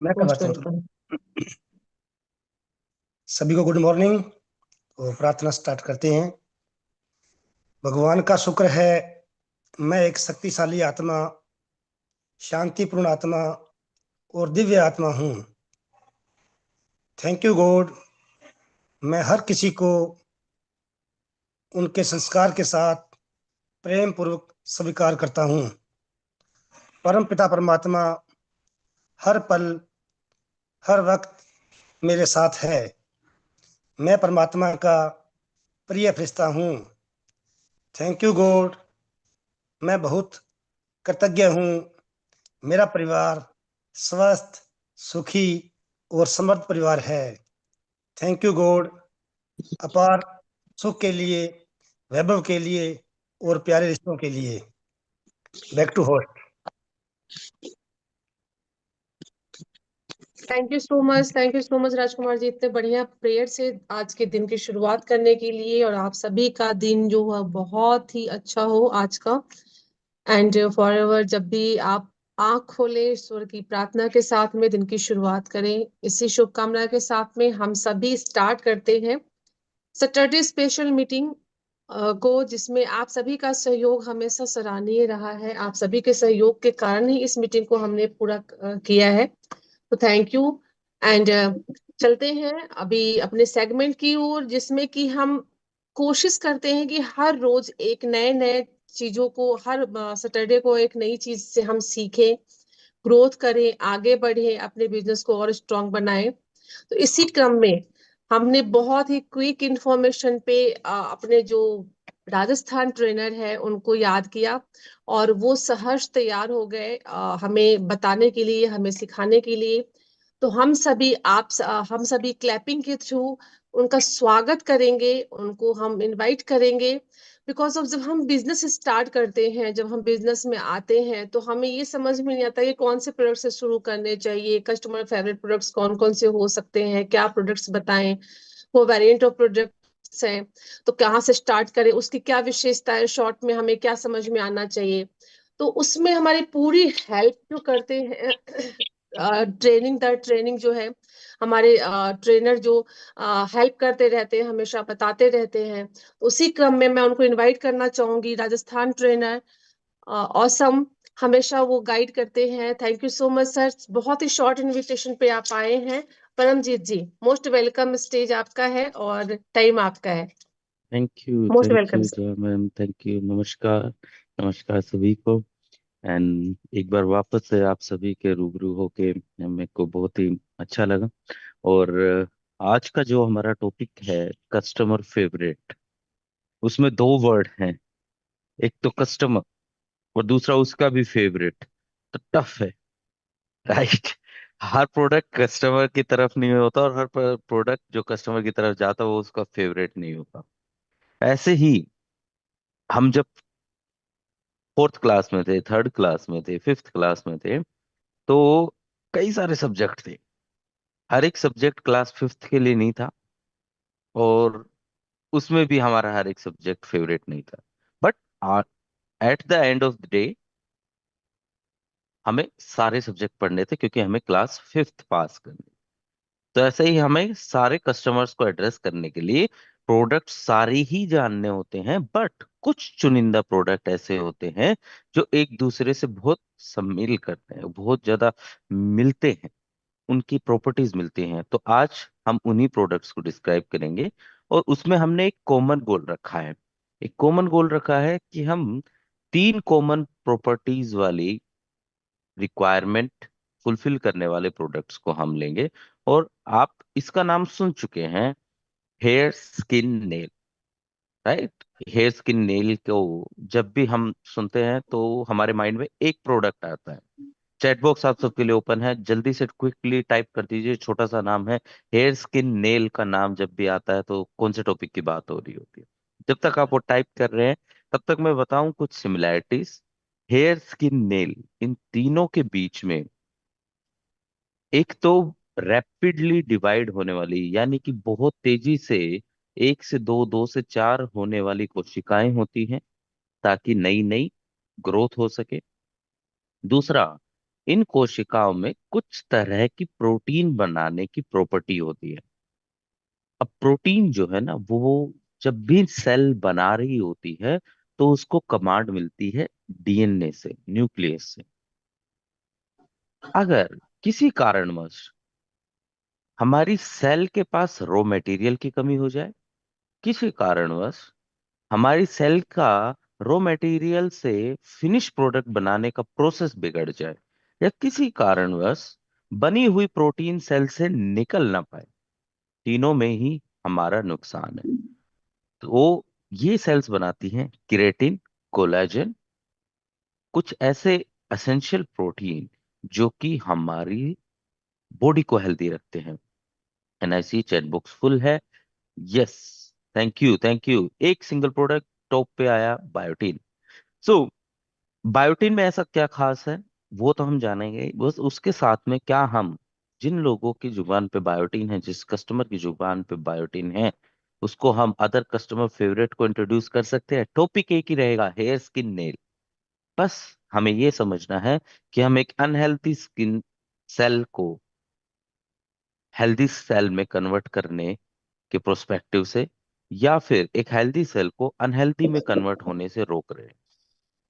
मैं मोस्ट करवाता हूँ वेलकम। सभी को गुड मॉर्निंग। तो प्रार्थना स्टार्ट करते हैं। भगवान का शुक्र है, मैं एक शक्तिशाली आत्मा, शांतिपूर्ण आत्मा और दिव्य आत्मा हूँ। Thank you God. मैं हर किसी को उनके संस्कार के साथ प्रेम पूर्वक स्वीकार करता हूँ। परम पिता परमात्मा हर पल हर वक्त मेरे साथ है। मैं परमात्मा का प्रिय फरिश्ता हूँ। Thank you God. मैं बहुत कृतज्ञ हूँ। मेरा परिवार स्वस्थ, सुखी और समृद्ध परिवार है। थैंक यू गॉड, अपार सुख के लिए, वैभव के लिए और प्यारे रिश्तों के लिए। Back to host. Thank you so much Rajkumar ji, इतने बढ़िया प्रेयर से आज के दिन की शुरुआत करने के लिए। और आप सभी का दिन जो है बहुत ही अच्छा हो आज का। एंड फॉर एवर जब भी आप आंख खोलें, ईश्वर की प्रार्थना के साथ में दिन की शुरुआत करें। इसी शुभकामना के साथ में हम सभी स्टार्ट करते हैं सैटरडे स्पेशल मीटिंग को, जिसमें आप सभी का सहयोग हमेशा सराहनीय रहा है। आप सभी के सहयोग के कारण ही इस मीटिंग को हमने पूरा किया है। तो थैंक यू। एंड चलते हैं अभी अपने सेगमेंट की ओर, जिसमें कि हम कोशिश करते हैं कि हर रोज एक नए नए चीजों को, हर सैटरडे को एक नई चीज से हम सीखें, ग्रोथ करें, आगे बढ़े, अपने बिजनेस को और स्ट्रांग बनाएं। तो इसी क्रम में हमने बहुत ही क्विक इंफॉर्मेशन पे अपने जो राजस्थान ट्रेनर है उनको याद किया, और वो सहर्ष तैयार हो गए हमें बताने के लिए, हमें सिखाने के लिए। तो हम सभी क्लैपिंग के थ्रू उनका स्वागत करेंगे, उनको हम इनवाइट करेंगे। बिकॉज ऑफ जब हम बिजनेस स्टार्ट करते हैं, जब हम बिजनेस में आते हैं, तो हमें ये समझ में नहीं आता कि कौन से प्रोडक्ट से शुरू करने चाहिए, कस्टमर फेवरेट प्रोडक्ट्स कौन कौन से हो सकते हैं, क्या प्रोडक्ट्स बताएं, वो वेरिएंट ऑफ प्रोडक्ट्स हैं, तो कहाँ से स्टार्ट करें, उसकी क्या विशेषता है, शॉर्ट में हमें क्या समझ में आना चाहिए। तो उसमें हमारी पूरी हेल्प जो करते हैं ट्रेनिंग दर ट्रेनिंग जो है, हमारे ट्रेनर जो हेल्प करते रहते हैं, हमेशा बताते रहते हैं। उसी क्रम में मैं उनको इनवाइट करना चाहूंगी, राजस्थान ट्रेनर ऑसम, हमेशा वो गाइड करते हैं। Thank you so much sir, बहुत ही शॉर्ट इनविटेशन पे आप आए हैं। परमजीत जी, मोस्ट वेलकम, स्टेज आपका है और टाइम आपका है। Most thank welcome you sir. जय मैम, थैंक यू। नमस्कार, नमस्कार सभी को। एंड एक बार वापस से आप सभी के रूबरू होके मेरे को बहुत ही अच्छा लगा। और आज का जो हमारा टॉपिक है, कस्टमर फेवरेट, उसमें दो वर्ड हैं। एक तो कस्टमर और दूसरा उसका भी फेवरेट। तो टफ है, राइट। हर प्रोडक्ट कस्टमर की तरफ नहीं होता और हर प्रोडक्ट जो कस्टमर की तरफ जाता है वो उसका फेवरेट नहीं होता। ऐसे ही हम जब फोर्थ क्लास में थे, थर्ड क्लास में थे, फिफ्थ क्लास में थे, तो कई सारे सब्जेक्ट थे। हर एक सब्जेक्ट क्लास फिफ्थ के लिए नहीं था, और उसमें भी हमारा हर एक सब्जेक्ट फेवरेट नहीं था। But at the end of the day हमें सारे सब्जेक्ट पढ़ने थे, क्योंकि हमें क्लास फिफ्थ पास करनी। तो ऐसे ही हमें सारे कस्टमर्स को एड्रेस करने के लिए प्रोडक्ट सारे ही जानने होते हैं। बट कुछ चुनिंदा प्रोडक्ट ऐसे होते हैं जो एक दूसरे से बहुत सम्मिल करते हैं, बहुत ज्यादा मिलते हैं, उनकी प्रॉपर्टीज मिलती हैं। तो आज हम उन्हीं प्रोडक्ट्स को डिस्क्राइब करेंगे। और उसमें हमने एक कॉमन गोल रखा है। एक कॉमन गोल रखा है कि हम तीन कॉमन प्रॉपर्टीज वाली रिक्वायरमेंट फुलफिल करने वाले प्रोडक्ट्स को हम लेंगे। और आप इसका नाम सुन चुके हैं, hair skin nail, right. Hair skin nail को जब भी हम सुनते हैं तो हमारे माइंड में एक प्रोडक्ट आता है। चैट बॉक्स आप सबके लिए ओपन है, जल्दी से क्विकली टाइप कर दीजिए, छोटा सा नाम है हेयर स्किन नेल। का नाम जब भी आता है तो कौन से टॉपिक की बात हो रही होती है। जब तक आप वो टाइप कर रहे हैं तब तक मैं बताऊं कुछ सिमिलैरिटीज। हेयर स्किन नेल, इन तीनों के बीच में एक तो रैपिडली डिवाइड होने वाली, यानी कि बहुत तेजी से एक से दो, दो से चार होने वाली कोशिकाएं होती हैं, ताकि नई नई ग्रोथ हो सके। दूसरा, इन कोशिकाओं में कुछ तरह की प्रोटीन बनाने की प्रॉपर्टी होती है। अब प्रोटीन जो है ना वो जब भी सेल बना रही होती है तो उसको कमांड मिलती है डीएनए से, न्यूक्लियस से। अगर किसी कारणवश हमारी सेल के पास रॉ मटेरियल की कमी हो जाए, किसी कारणवश हमारी सेल का रॉ मटेरियल से फिनिश प्रोडक्ट बनाने का प्रोसेस बिगड़ जाए, या किसी कारणवश बनी हुई प्रोटीन सेल से निकल ना पाए, तीनों में ही हमारा नुकसान है। तो ये सेल्स बनाती हैं केराटिन, कोलेजन, कुछ ऐसे एसेंशियल प्रोटीन जो कि हमारी बॉडी को हेल्दी रखते हैं। एनआईसी चैट बॉक्स फुल है। Yes, thank you thank you. एक सिंगल प्रोडक्ट टॉप पे आया, बायोटीन। सो बायोटीन में ऐसा क्या खास है वो तो हम जानेंगे, बस उसके साथ में क्या हम जिन लोगों की जुबान पे बायोटीन है, जिस कस्टमर की जुबान पे बायोटीन है, उसको हम अदर कस्टमर फेवरेट को इंट्रोड्यूस कर सकते हैं। टॉपिक एक ही रहेगा, हेयर स्किन नेल। बस हमें ये समझना है कि हम एक अनहेल्थी स्किन सेल को हेल्दी सेल में कन्वर्ट करने के प्रोस्पेक्टिव से, या फिर एक हेल्दी सेल को अनहेल्दी में कन्वर्ट होने से रोक रहे हैं।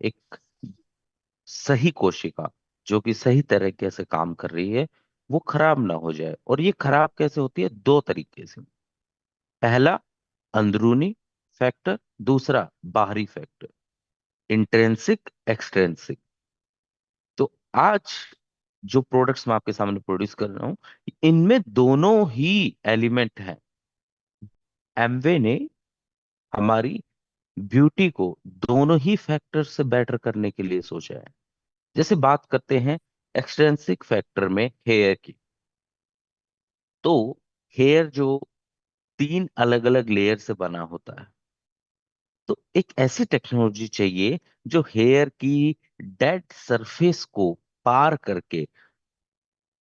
एक सही कोशिका जो कि सही तरीके से काम कर रही है वो खराब ना हो जाए। और ये खराब कैसे होती है? दो तरीके से। पहला, अंदरूनी फैक्टर। दूसरा, बाहरी फैक्टर, इंट्रिंसिक, एक्सट्रिंसिक। तो आज जो प्रोडक्ट्स मैं आपके सामने प्रोड्यूस कर रहा हूं, इनमें दोनों ही एलिमेंट हैं। एमवे ने हमारी ब्यूटी को दोनों ही फैक्टर से बेटर करने के लिए सोचा है। जैसे बात करते हैं एक्सट्रिंसिक फैक्टर में हेयर की, तो हेयर जो तीन अलग अलग लेयर से बना होता है, तो एक ऐसी टेक्नोलॉजी चाहिए जो हेयर की डेड सरफेस को पार करके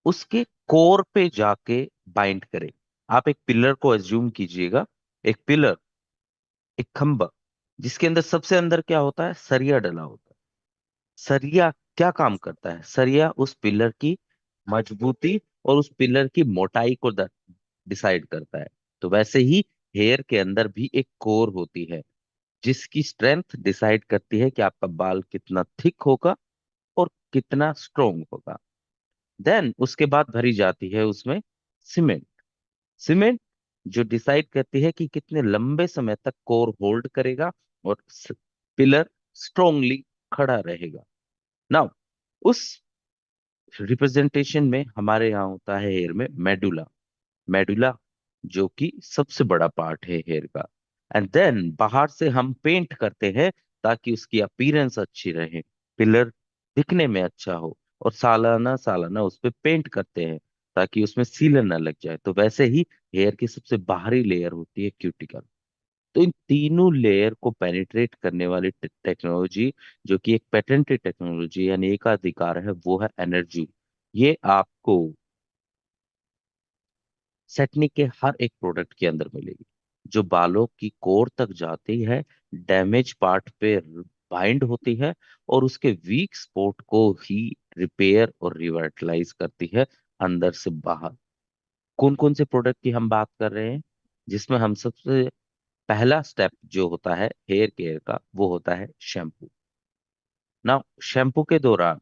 उसके कोर पे जाके बाइंड करे। आप एक पिलर को एज्यूम कीजिएगा, एक पिलर, एक खंभा, जिसके अंदर सबसे अंदर क्या होता है? सरिया डला होता है। सरिया क्या काम करता है? सरिया उस पिलर की मजबूती और उस पिलर की मोटाई को डिसाइड करता है। तो वैसे ही हेयर के अंदर भी एक कोर होती है जिसकी स्ट्रेंथ डिसाइड करती है कि आपका बाल कितना थिक होगा और कितना स्ट्रोंग होगा। देन उसके बाद भरी जाती है उसमें सीमेंट। सीमेंट जो डिसाइड करती है कि कितने लंबे समय तक कोर होल्ड करेगा और पिलर स्ट्रोंगली खड़ा रहेगा। नाउ उस रिप्रेजेंटेशन में हमारे यहाँ होता है हेयर में मेडुला। मेडुला जो कि सबसे बड़ा पार्ट है हेयर का। एंड देन बाहर से हम पेंट करते हैं ताकि उसकी अपीयरेंस अच्छी रहे, पिलर दिखने में अच्छा हो, और सालाना सालाना उस पे पेंट करते हैं ताकि उसमें सीलन ना लग जाए। तो वैसे ही हेयर की सबसे बाहरी लेयर होती है क्यूटिकल। तो इन तीनों लेयर को पेनिट्रेट करने वाली टेक्नोलॉजी, जो कि एक पेटेंटेड टेक्नोलॉजी यानी एकाधिकार है, वो है एनर्जी। ये आपको सेटनिक के हर एक प्रोडक्ट के अंदर मिलेगी, जो बालों की कोर तक जाती है, डैमेज पार्ट पे बाइंड होती है और उसके वीक स्पॉट को ही रिपेयर और रिवर्टलाइज करती है अंदर से बाहर। कौन कौन से प्रोडक्ट की हम बात कर रहे हैं? जिसमें हम सबसे पहला स्टेप जो होता है हेयर केयर का वो होता है शैम्पू। ना शैम्पू के दौरान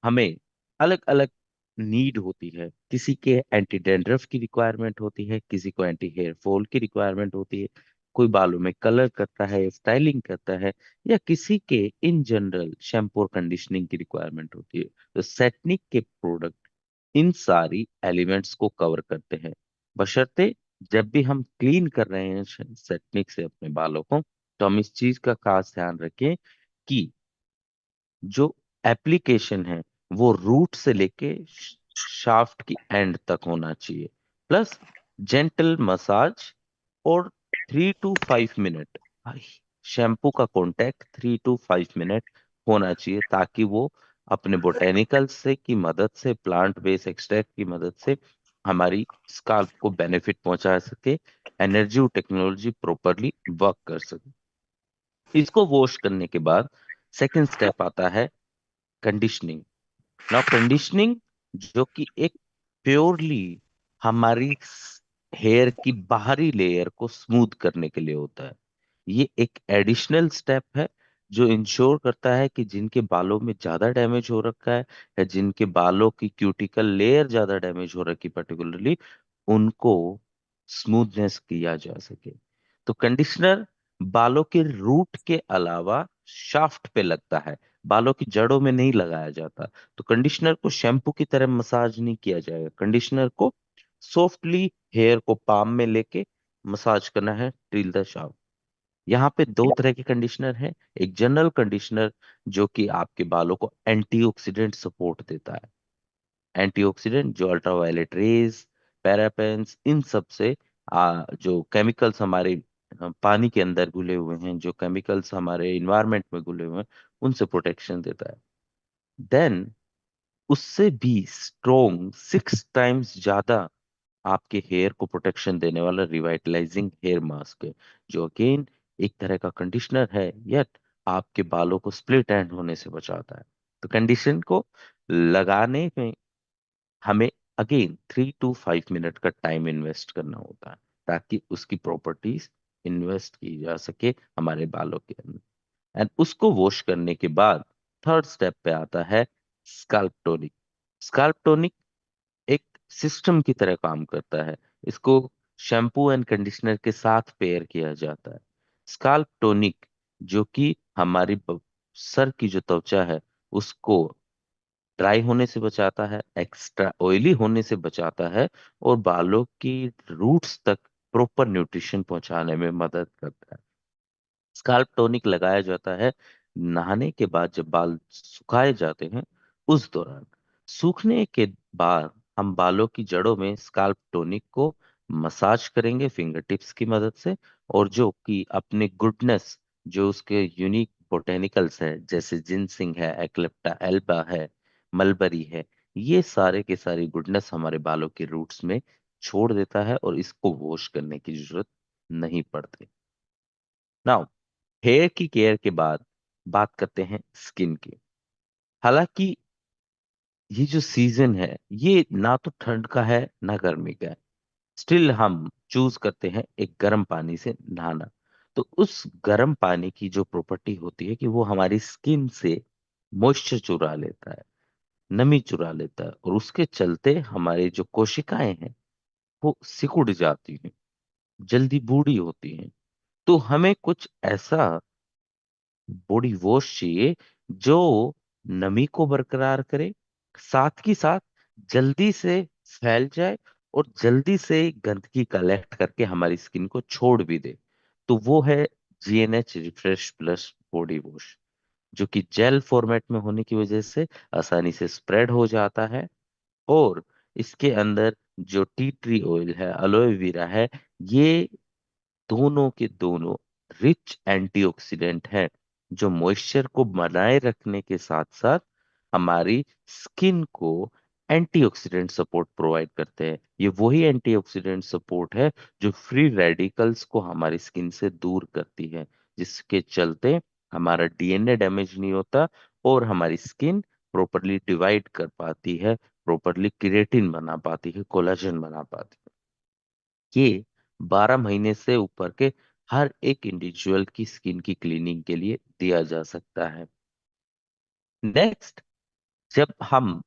हमें अलग अलग नीड होती है। किसी के एंटी डैंड्रफ की रिक्वायरमेंट होती है, किसी को एंटी हेयर फॉल की रिक्वायरमेंट होती है, कोई बालों में कलर करता है, स्टाइलिंग करता है, या किसी के इन जनरल शैम्पू और कंडीशनिंग की रिक्वायरमेंट होती है। तो सेटनिक के प्रोडक्ट इन सारी एलिमेंट्स को कवर करते हैं। बशर्ते जब भी हम क्लीन कर रहे हैं सेटनिक से अपने बालों को, तो हम इस चीज का खास ध्यान रखें कि जो एप्लीकेशन है वो रूट से लेके शाफ्ट की एंड तक होना चाहिए, प्लस जेंटल मसाज, और 3 to 5 मिनट शैम्पू का कांटेक्ट 3 to 5 मिनट होना चाहिए, ताकि वो अपने बोटेनिकल से की मदद से, प्लांट बेस्ड एक्सट्रैक्ट की मदद से हमारी स्काल्प को बेनिफिट पहुंचा सके, एनर्जी टेक्नोलॉजी प्रॉपरली वर्क कर सके। इसको वॉश करने के बाद सेकंड स्टेप आता है कंडीशनिंग। नाउ कंडीशनिंग, जो कि एक प्योरली हमारी हेयर की बाहरी लेयर को स्मूथ करने के लिए होता है। ये एक एडिशनल स्टेप है जो इंश्योर करता है कि जिनके बालों में ज्यादा डैमेज हो रखा है या जिनके बालों की क्यूटिकल लेयर ज्यादा डैमेज हो रखी पर्टिकुलरली, उनको स्मूथनेस किया जा सके। तो कंडीशनर बालों के रूट के अलावा शाफ्ट पे लगता है, बालों की जड़ों में नहीं लगाया जाता। तो कंडीशनर को शैम्पू की तरह मसाज नहीं किया जाएगा, कंडीशनर को सॉफ्टली हेयर को पाम में लेके मसाज करना है टिल द शाफ्ट। यहाँ पे दो तरह के कंडीशनर हैं। एक जनरल कंडीशनर जो कि आपके बालों को एंटीऑक्सीडेंट सपोर्ट देता है, एंटीऑक्सीडेंट जो अल्ट्रावायलेट रेज, पैरापेन्स, इन सब से जो केमिकल्स हमारे पानी के अंदर घुले हुए हैं, जो केमिकल्स हमारे इन्वायरमेंट में घुले हुए हैं, उनसे प्रोटेक्शन देता है। देन उससे भी स्ट्रोंग 6 टाइम्स ज्यादा आपके हेयर को प्रोटेक्शन देने वाला रिवाइटलाइजिंग हेयर मास्क है, जो अगेन एक तरह का कंडीशनर है, यट आपके बालों को स्प्लिट एंड होने से बचाता है। तो कंडीशन को लगाने में हमें अगेन 3 to 5 मिनट का टाइम इन्वेस्ट करना होता है, ताकि उसकी प्रॉपर्टीज इन्वेस्ट की जा सके हमारे बालों के अंदर। एंड उसको वॉश करने के बाद थर्ड स्टेप पे आता है स्कैल्प टोनिक। स्कैल्प टोनिक एक सिस्टम की तरह काम करता है। इसको शैम्पू एंड कंडीशनर के साथ पेयर किया जाता है। स्कैल्प टोनिक जो कि हमारी सर की जो त्वचा है उसको ड्राई होने से बचाता है, एक्स्ट्रा ऑयली होने से बचाता है, और बालों की रूट्स तक प्रॉपर न्यूट्रिशन पहुंचाने में मदद करता है। स्काल्प टोनिक लगाया जाता है नहाने के बाद, जब बाल सुखाए जाते हैं उस दौरान। सूखने के बाद हम बालों की जड़ों में स्काल्प टोनिक को मसाज करेंगे फिंगर टिप्स की मदद से, और जो कि अपने गुडनेस, जो उसके यूनिक बोटेनिकल्स है जैसे जिनसिंग है, एक्लेप्टा एल्बा है, मलबरी है, ये सारे के सारी गुडनेस हमारे बालों के रूट्स में छोड़ देता है और इसको वॉश करने की जरूरत नहीं पड़ती। नाउ हेयर की केयर के बाद बात करते हैं स्किन की। हालांकि ये जो सीजन है ये ना तो ठंड का है ना गर्मी का है, स्टिल हम चूज करते हैं एक गर्म पानी से नहाना। तो उस गर्म पानी की जो प्रॉपर्टी होती है कि वो हमारी स्किन से मॉइस्चर चुरा लेता है, नमी चुरा लेता है, और उसके चलते हमारी जो कोशिकाएं हैं वो सिकुड़ जाती हैं, जल्दी बूढ़ी होती हैं। तो हमें कुछ ऐसा बॉडी वॉश चाहिए जो नमी को बरकरार करे, साथ ही साथ जल्दी से फैल जाए और जल्दी से गंदगी कलेक्ट करके हमारी स्किन को छोड़ भी दे। तो वो है GNH refresh plus body wash, जो कि जेल फॉर्मेट में होने की वजह से आसानी से स्प्रेड हो जाता है, और इसके अंदर जो टी ट्री ऑयल है, अलोए वेरा है, ये दोनों के दोनों रिच एंटीऑक्सीडेंट हैं, जो मॉइस्चर को बनाए रखने के साथ साथ हमारी स्किन को एंटीऑक्सीडेंट सपोर्ट प्रोवाइड करते हैं। ये वही एंटीऑक्सीडेंट सपोर्ट है जो फ्री रेडिकल्स को हमारी स्किन से दूर करती है, जिसके चलते हमारा डीएनए डैमेज नहीं होता और हमारी स्किन प्रॉपरली डिवाइड कर पाती है, प्रॉपरली केराटिन बना पाती है, कोलाजन बना पाती है। ये 12 महीने से ऊपर के हर एक इंडिविजुअल की स्किन की क्लीनिंग के लिए दिया जा सकता है। नेक्स्ट, जब हम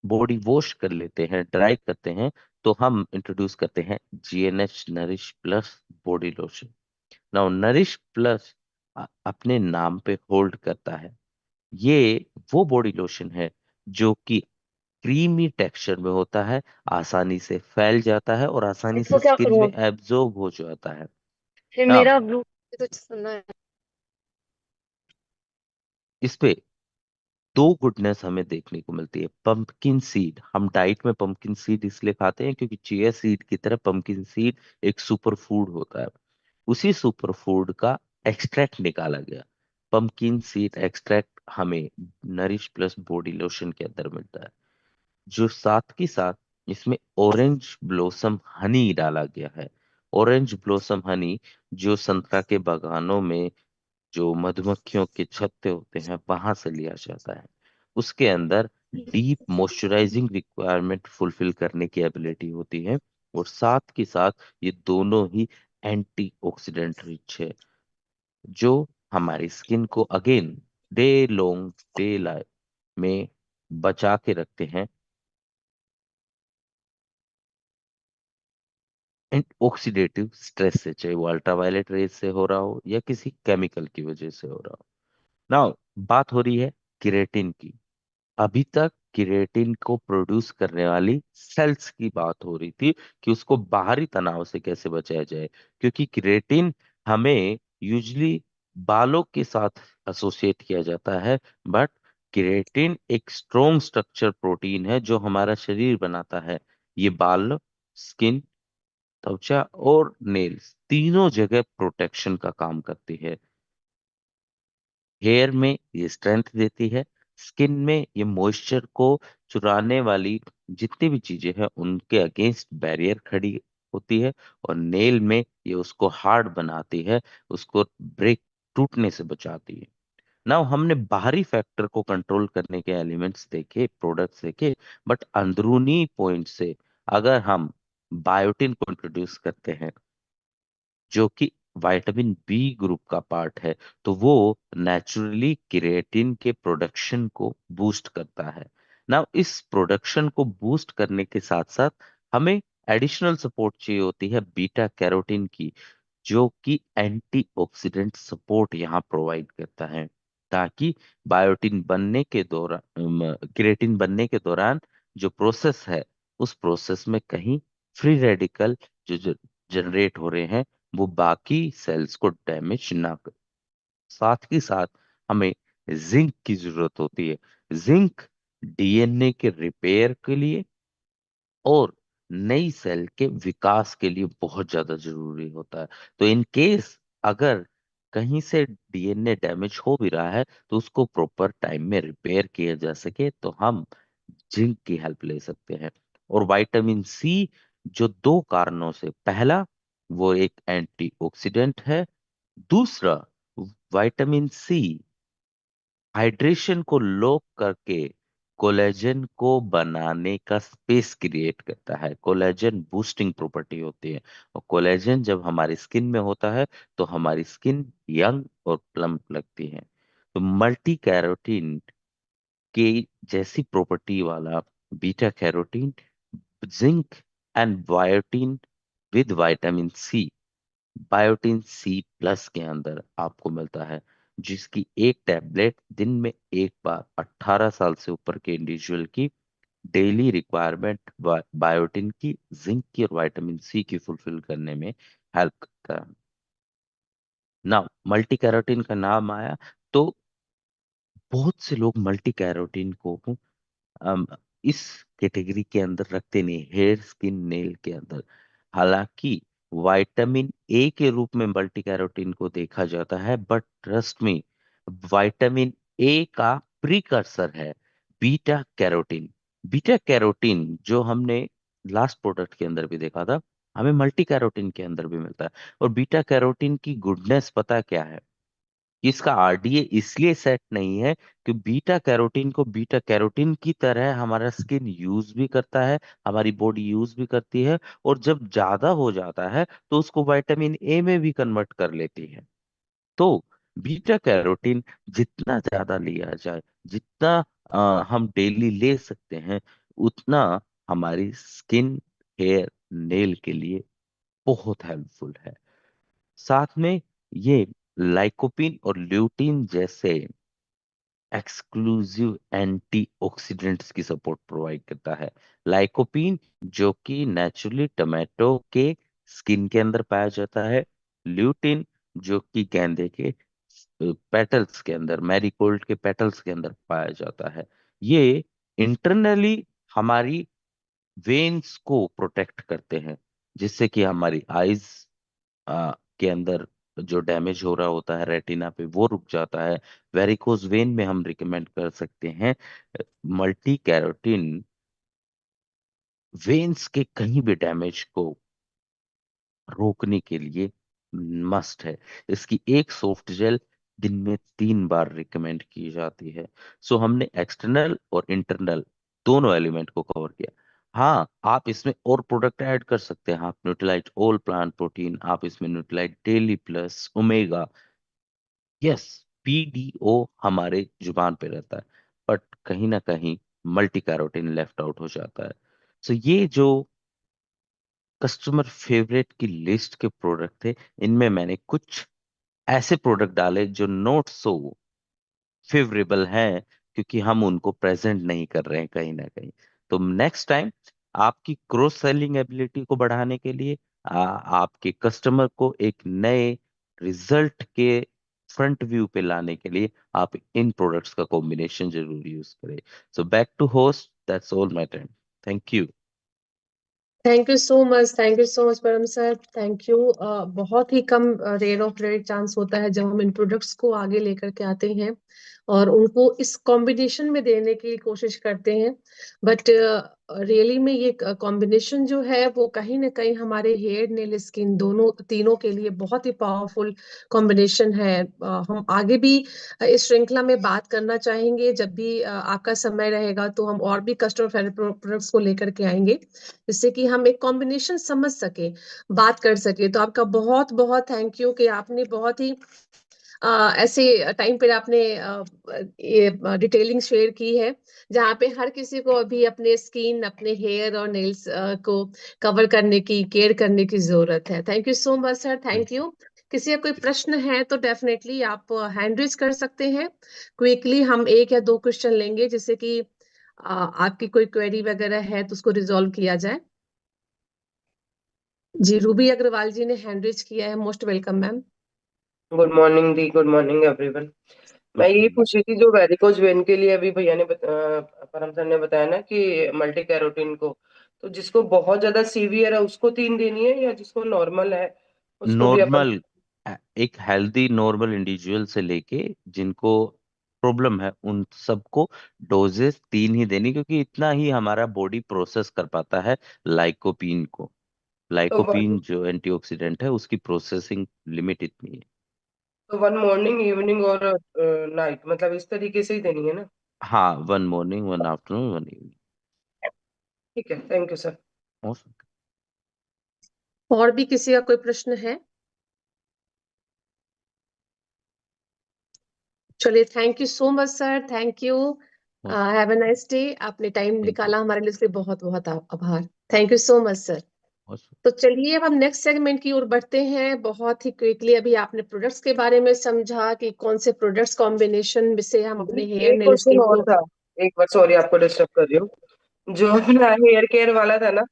बॉडी वॉश कर लेते हैं, ड्राई करते हैं, तो हम इंट्रोड्यूस करते हैं GNH nourish plus body lotion. Now nourish plus अपने नाम पे होल्ड करता है। ये वो बॉडी लोशन है जो कि क्रीमी टेक्सचर में होता है, आसानी से फैल जाता है और आसानी इसको से क्या स्किन करूँ में अब? एब्जॉर्ब हो जाता है। फिर अब मेरा ब्लू तो सुनना है। इस पे दो गुडनेस हमें देखने को मिलती है। पंपकिन सीड, हम डाइट में पंपकिन सीड इसलिए खाते हैं क्योंकि चिया सीड की तरह पंपकिन सीड एक सुपर फूड होता है। उसी सुपर फूड का एक्सट्रैक्ट निकाला गया, पंपकिन सीड एक्सट्रैक्ट, हमें नरिश प्लस बॉडी लोशन के अंदर मिलता है, जो साथ ही साथ इसमें ऑरेंज ब्लॉसम हनी डाला गया है। ऑरेंज ब्लॉसम हनी जो संतरा के बागानों में जो मधुमक्खियों के छत्ते होते हैं वहां से लिया जाता है। उसके अंदर डीप मॉइस्चराइजिंग रिक्वायरमेंट फुलफिल करने की एबिलिटी होती है, और साथ के साथ ये दोनों ही एंटीऑक्सीडेंट रिच है, जो हमारी स्किन को again day long day life में बचा के रखते हैं ऑक्सीडेटिव स्ट्रेस से, चाहे वो अल्ट्रावायलेट रेज से हो रहा हो या किसी केमिकल की वजह से हो रहा हो। नाउ बात हो रही है केराटिन की। अभी तक केराटिन को प्रोड्यूस करने वाली सेल्स की बात हो रही थी कि उसको बाहरी तनाव से कैसे बचाया जाए, क्योंकि केराटिन हमें यूजली बालों के साथ एसोसिएट किया जाता है, बट केराटिन एक स्ट्रॉन्ग स्ट्रक्चर प्रोटीन है जो हमारा शरीर बनाता है। ये बाल, स्किन, त्वचा और नेल्स तीनों जगह प्रोटेक्शन का काम करती है। हेयर में ये स्ट्रेंथ देती है, स्किन में ये मॉइस्चर को चुराने वाली जितनी भी चीजें हैं उनके अगेंस्ट बैरियर खड़ी होती है, और नेल में ये उसको हार्ड बनाती है, उसको ब्रेक टूटने से बचाती है। नाउ हमने बाहरी फैक्टर को कंट्रोल करने के एलिमेंट्स देखे, प्रोडक्ट्स देखे, बट अंदरूनी पॉइंट से अगर हम बायोटिन को इंट्रोड्यूस करते हैं, जो कि विटामिन बी ग्रुप का पार्ट है, तो वो नेचुरली केराटिन के प्रोडक्शन को बूस्ट करता है। ना इस प्रोडक्शन को बूस्ट करने के साथ साथ हमें एडिशनल सपोर्ट चाहिए होती है बीटा कैरोटीन की, जो कि एंटीऑक्सीडेंट सपोर्ट यहाँ प्रोवाइड करता है, ताकि बायोटिन बनने के दौरान केराटिन बनने के दौरान जो प्रोसेस है, उस प्रोसेस में कहीं फ्री रेडिकल जो जनरेट हो रहे हैं वो बाकी सेल्स को डैमेज ना कर। साथ ही साथ हमें जिंक की जरूरत होती है। जिंक डीएनए के रिपेयर के लिए और नई सेल के विकास के लिए बहुत ज्यादा जरूरी होता है। तो इन केस अगर कहीं से डीएनए डैमेज हो भी रहा है तो उसको प्रॉपर टाइम में रिपेयर किया जा सके, तो हम जिंक की हेल्प ले सकते हैं। और विटामिन सी, जो दो कारणों से, पहला वो एक एंटीऑक्सीडेंट है, दूसरा विटामिन सी हाइड्रेशन को लॉक करके कोलेजन को बनाने का स्पेस क्रिएट करता है। कोलेजन बूस्टिंग प्रॉपर्टी होती है, और कोलेजन जब हमारी स्किन में होता है तो हमारी स्किन यंग और प्लम्प लगती है। तो मल्टी कैरोटीन के जैसी प्रॉपर्टी वाला beta carotene, zinc and biotin with vitamin C, biotin C plus के अंदर आपको मिलता है, जिसकी एक टैबलेट दिन में एक बार 18 साल से ऊपर के इंडिविजुअल की डेली रिक्वायरमेंट बायोटिन की, जिंक की और विटामिन सी की फुलफिल करने में हेल्प करता है। ना मल्टी कैरोटीन का नाम आया तो बहुत से लोग मल्टी कैरोटीन को अम, इस कैटेगरी के अंदर रखते नहीं, हेयर स्किन नेल के अंदर। हालांकि विटामिन ए के रूप में मल्टी कैरोटीन को देखा जाता है, but trust me, vitamin A का प्रीकर्सर है बीटा कैरोटीन। बीटा कैरोटीन जो हमने लास्ट प्रोडक्ट के अंदर भी देखा था, हमें मल्टी कैरोटीन के अंदर भी मिलता है। और बीटा कैरोटीन की गुडनेस पता क्या है? इसका आरडीए इसलिए सेट नहीं है कि बीटा कैरोटीन को बीटा कैरोटीन की तरह हमारा स्किन यूज भी करता है, हमारी बॉडी यूज भी करती है, और जब ज्यादा हो जाता है तो उसको विटामिन ए में भी कन्वर्ट कर लेती है। तो बीटा कैरोटीन जितना ज्यादा लिया जाए, जितना हम डेली ले सकते हैं, उतना हमारी स्किन, हेयर, नेल के लिए बहुत हेल्पफुल है। साथ में ये लाइकोपिन और ल्यूटीन जैसे एक्सक्लूसिव एंटीऑक्सीडेंट्स की सपोर्ट प्रोवाइड करता है। लाइकोपिन जो कि नेचुरली टमाटो के स्किन के अंदर पाया जाता है, ल्यूटिन जो कि गेंदे के पेटल्स के अंदर, मैरीगोल्ड के पेटल्स के अंदर पाया जाता है। ये इंटरनली हमारी वेन्स को प्रोटेक्ट करते हैं, जिससे कि हमारी आईज के अंदर जो डैमेज हो रहा होता है रेटिना पे, वो रुक जाता है। वेरिकोज वेन में हम रिकमेंड कर सकते हैं मल्टी कैरोटीन, वेन्स के कहीं भी डैमेज को रोकने के लिए मस्ट है। इसकी एक सॉफ्ट जेल दिन में 3 बार रिकमेंड की जाती है। सो हमने एक्सटर्नल और इंटरनल दोनों एलिमेंट को कवर किया। हाँ, आप इसमें और प्रोडक्ट ऐड कर सकते हैं। आप न्यूट्रीलाइट ऑल प्लांट प्रोटीन, आप इसमें Nutrilite daily plus omega, yes, PDO हमारे जुबान पे रहता है, बट कहीं ना कहीं मल्टी कैरोटीन लेफ्ट आउट हो जाता है। सो ये जो कस्टमर फेवरेट की लिस्ट के प्रोडक्ट थे, इनमें मैंने कुछ ऐसे प्रोडक्ट डाले जो नॉट सो फेवरेबल हैं, क्योंकि हम उनको प्रेजेंट नहीं कर रहे हैं कहीं ना कहीं। तो नेक्स्ट टाइम आपकी क्रॉस सेलिंग एबिलिटी को बढ़ाने के लिए, आपके कस्टमर को एक नए रिजल्ट के फ्रंट व्यू पे लाने के लिए, आप इन प्रोडक्ट्स का कॉम्बिनेशन जरूर यूज करें। So back to host, that's all my time. Thank you. Thank you so much Param sir, thank you. बहुत ही कम रेयर ऑफ रेयर चांस होता है जब हम इन प्रोडक्ट्स को आगे लेकर के आते हैं और उनको इस कॉम्बिनेशन में देने की कोशिश करते हैं, बट रियली में ये कॉम्बिनेशन जो है वो कहीं ना कहीं हमारे हेयर नेल स्किन दोनों तीनों के लिए बहुत ही पावरफुल कॉम्बिनेशन है। हम आगे भी इस श्रृंखला में बात करना चाहेंगे, जब भी आपका समय रहेगा तो हम और भी कस्टमर फ्रेंडली प्रोडक्ट्स को लेकर के आएंगे, जिससे कि हम एक कॉम्बिनेशन समझ सके, बात कर सके। तो आपका बहुत बहुत थैंक यू कि आपने बहुत ही ऐसे टाइम पर आपने ये डिटेलिंग शेयर की है, जहाँ पे हर किसी को अभी अपने स्किन, अपने हेयर और नेल्स को कवर करने की, केयर करने की जरूरत है। Thank you so much sir, thank you. किसी का कोई प्रश्न है तो डेफिनेटली आप हैंड रेज कर सकते हैं। क्विकली हम 1 या 2 क्वेश्चन लेंगे, जिससे कि आपकी कोई क्वेरी वगैरह है तो उसको रिजॉल्व किया जाए। जी, रूबी अग्रवाल जी ने हैंड रेज किया है, most welcome ma'am. Good morning दी, गुड मॉर्निंग एवरीवन। मैं यही पूछ रही थी, जो वेरिकोज वेन के लिए अभी भैया ने परम सर ने बताया ना कि मल्टी कैरोटीन को, तो जिसको बहुत ज्यादा सीवियर है उसको 3 देनी है, या जिसको नॉर्मल है उसको भी अपन? नॉर्मल, एक हेल्दी नॉर्मल इंडिविजुअल से लेके जिनको प्रॉब्लम है उन सबको डोजेस 3 ही देनी, क्योंकि इतना ही हमारा बॉडी प्रोसेस कर पाता है लाइकोपीन को। तो लाइकोपीन जो एंटीऑक्सीडेंट है, उसकी प्रोसेसिंग लिमिट इतनी है। वन मॉर्निंग, इवनिंग और नाइट, मतलब इस तरीके से ही देनी है ना? हाँ, 1 मॉर्निंग, 1 आफ्टरनून, 1 इवनिंग। ठीक है, थैंक यू सर। और भी किसी का कोई प्रश्न है? चलिए, thank you so much sir, thank you. Have a nice day. आपने टाइम थैंक यू। निकाला हमारे लिए, इसलिए बहुत बहुत आभार। Thank you so much sir. तो चलिए अब हम नेक्स्ट सेगमेंट की ओर बढ़ते हैं। बहुत ही क्विकली अभी आपने प्रोडक्ट्स के बारे में समझा कि कौन से प्रोडक्ट्स कॉम्बिनेशन से हम अपने हेयर एक नेल क्वेश्चन स्किन और को। था, एक बार सॉरी आपको डिस्टर्ब कर रही हूँ। जो अपना हेयर केयर वाला था ना,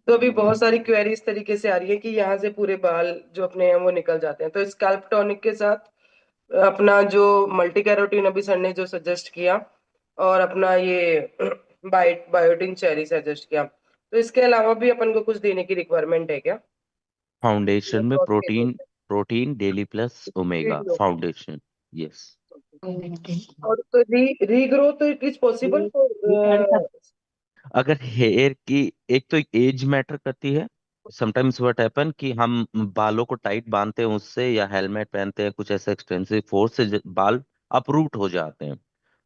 तो अभी बहुत सारी क्वेरी इस तरीके से आ रही है कि यहाँ से पूरे बाल जो अपने हैं वो निकल जाते हैं, तो स्कैल्प टॉनिक के साथ अपना जो मल्टी कैरोटीन अभी सर ने जो सजेस्ट किया, और अपना ये बायोटिन चेरी सजेस्ट किया, तो इसके अलावा भी अपन को कुछ देने की रिक्वायरमेंट है क्या? फाउंडेशन में Growth के लिए? Protein, protein daily plus omega regrow. Foundation. Yes. और तो regrowth it is possible for? अगर हेयर की, एक तो एज मैटर करती है। समटाइम्स व्हाट हैपन कि हम बालों को टाइट बांधते हैं उससे, या हेलमेट पहनते हैं, कुछ ऐसा एक्सटेंसिव फोर्स से बाल अपरूट हो जाते हैं,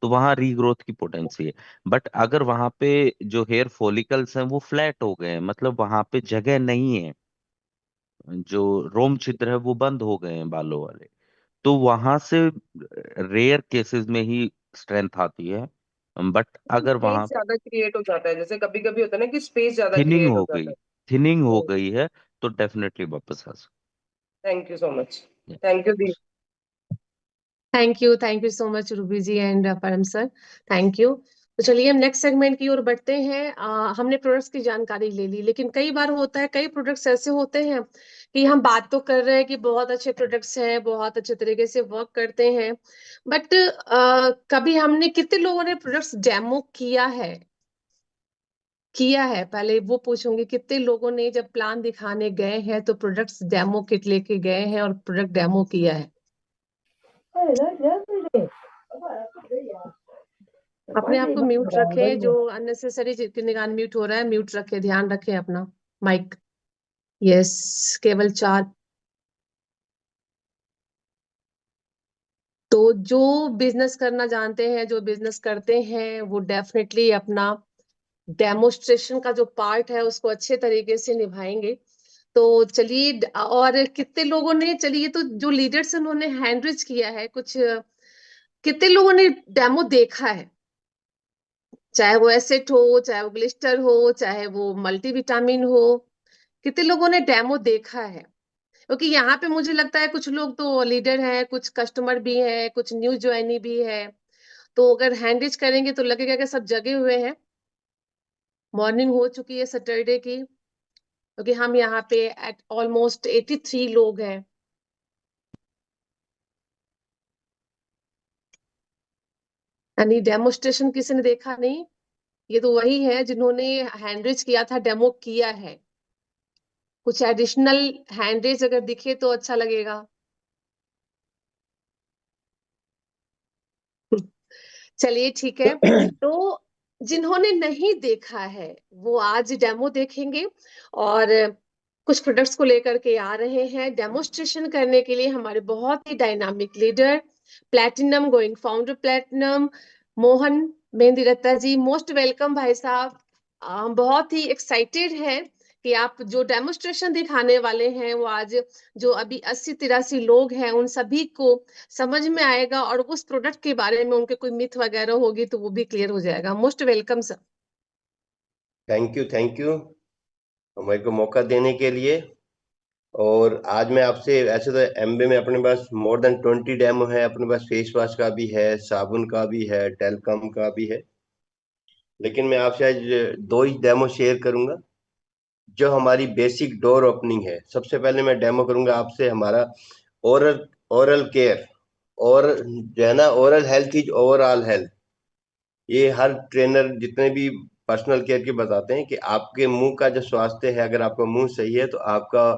तो वहां रीग्रोथ की पोटेंसी है। बट अगर वहां पे जो हेयर फॉलिकल्स हैं वो फ्लैट हो गए हैं, मतलब वहां पे जगह नहीं है, जो रोम छिद्र है वो बंद हो गए हैं बालों वाले, तो वहां से रेयर केसेस में ही स्ट्रेंथ आती है। बट अगर स्पेस वहां ज्यादा क्रिएट हो जाता है, जैसे कभी कभी होता है ना कि स्पेस ज्यादा थिनिंग क्रिएट हो हो गई, जाता थिनिंग हो है। गई है, तो डेफिनेटली वापस आ सकते थैंक यू सो मच। हैं। थैंक यू दी। Thank you so much Ruby ji and Param sir, thank you. तो चलिए हम नेक्स्ट सेगमेंट की ओर बढ़ते हैं। हमने प्रोडक्ट्स की जानकारी ले ली, लेकिन कई बार होता है, कई प्रोडक्ट्स ऐसे होते हैं कि हम बात तो कर रहे हैं कि बहुत अच्छे प्रोडक्ट्स हैं, बहुत अच्छे तरीके से वर्क करते हैं, बट कभी हमने, कितने लोगों ने प्रोडक्ट्स डेमो किया है पहले वो पूछूंगी, कितने लोगों ने जब प्लान दिखाने गए हैं तो प्रोडक्ट्स डेमो किट लेके गए हैं और प्रोडक्ट डेमो किया है? अपने आप को म्यूट रखें, जो अननेसेसरी निगान म्यूट हो रहा है म्यूट रखें, ध्यान रखें अपना माइक। यस, केवल 4। तो जो बिजनेस करना जानते हैं, जो बिजनेस करते हैं, वो डेफिनेटली अपना डेमोस्ट्रेशन का जो पार्ट है उसको अच्छे तरीके से निभाएंगे। तो चलिए, और कितने लोगों ने, चलिए तो जो लीडर्स उन्होंने हैंड रेज किया है, कुछ कितने लोगों ने डेमो देखा है, चाहे वो एसेट हो, चाहे वो ग्लिस्टर हो, चाहे वो मल्टीविटामिन हो, कितने लोगों ने डेमो देखा है? क्योंकि यहाँ पे मुझे लगता है कुछ लोग तो लीडर हैं, कुछ कस्टमर भी हैं, कुछ न्यू ज्वाइनी भी है। तो अगर हैंड रेज करेंगे तो लगेगा कि सब जगे हुए हैं, मॉर्निंग हो चुकी है सैटरडे की, क्योंकि हम यहाँ पे एट ऑलमोस्ट 83 लोग हैं। यानी डेमोस्ट्रेशन किसी ने देखा नहीं? ये तो वही है जिन्होंने हैंडरेज किया था, डेमो किया है। कुछ एडिशनल हैंडरेज अगर दिखे तो अच्छा लगेगा। चलिए ठीक है। तो जिन्होंने नहीं देखा है वो आज डेमो देखेंगे, और कुछ प्रोडक्ट्स को लेकर के आ रहे हैं डेमोस्ट्रेशन करने के लिए हमारे बहुत ही dynamic leader, platinum going founder platinum, Mohan Mehndi Ratta ji. Most welcome भाई साहब। हम बहुत ही एक्साइटेड हैं कि आप जो डेमोस्ट्रेशन दिखाने वाले हैं वो आज जो अभी 80-83 लोग हैं उन सभी को समझ में आएगा, और उस प्रोडक्ट के बारे में उनके कोई मिथ वगैरह होगी तो वो भी क्लियर हो जाएगा। Most welcome sir. Thank you हमारे को मौका देने के लिए। और आज मैं आपसे, ऐसे तो एमबे में अपने पास मोर देन 20 डेमो है, अपने पास फेस वॉश का भी है, साबुन का भी है, टेलकम का भी है, लेकिन मैं आपसे आज 2 ही डेमो शेयर करूंगा जो हमारी बेसिक डोर ओपनिंग है। सबसे पहले मैं डेमो करूंगा आपसे हमारा ओरल ओरल केयर, और जो है ना, oral health is overall health. ये हर ट्रेनर जितने भी पर्सनल केयर के बताते हैं कि आपके मुंह का जो स्वास्थ्य है, अगर आपका मुंह सही है तो आपका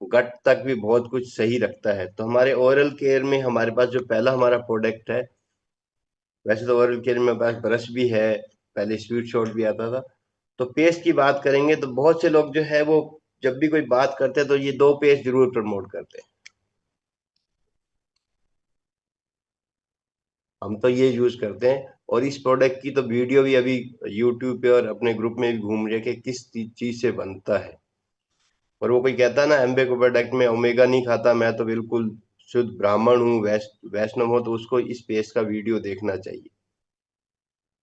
गट तक भी बहुत कुछ सही रखता है। तो हमारे ओरल केयर में हमारे पास जो पहला हमारा प्रोडक्ट है, वैसे तो ओरल केयर में पास ब्रश भी है, पहले स्वीट शॉट भी आता था। तो पेस्ट की बात करेंगे तो बहुत से लोग जो है वो जब भी कोई बात करते हैं तो ये 2 पेस्ट जरूर प्रमोट करते हैं। हम तो ये यूज करते हैं, और इस प्रोडक्ट की तो वीडियो भी अभी यूट्यूब पे और अपने ग्रुप में भी घूम रही है कि किस चीज से बनता है। और वो कोई कहता है ना एम्बे को प्रोडक्ट में ओमेगा नहीं खाता, मैं तो बिल्कुल शुद्ध ब्राह्मण हूँ, वैष्णव हूँ, तो उसको इस पेस्ट का वीडियो देखना चाहिए।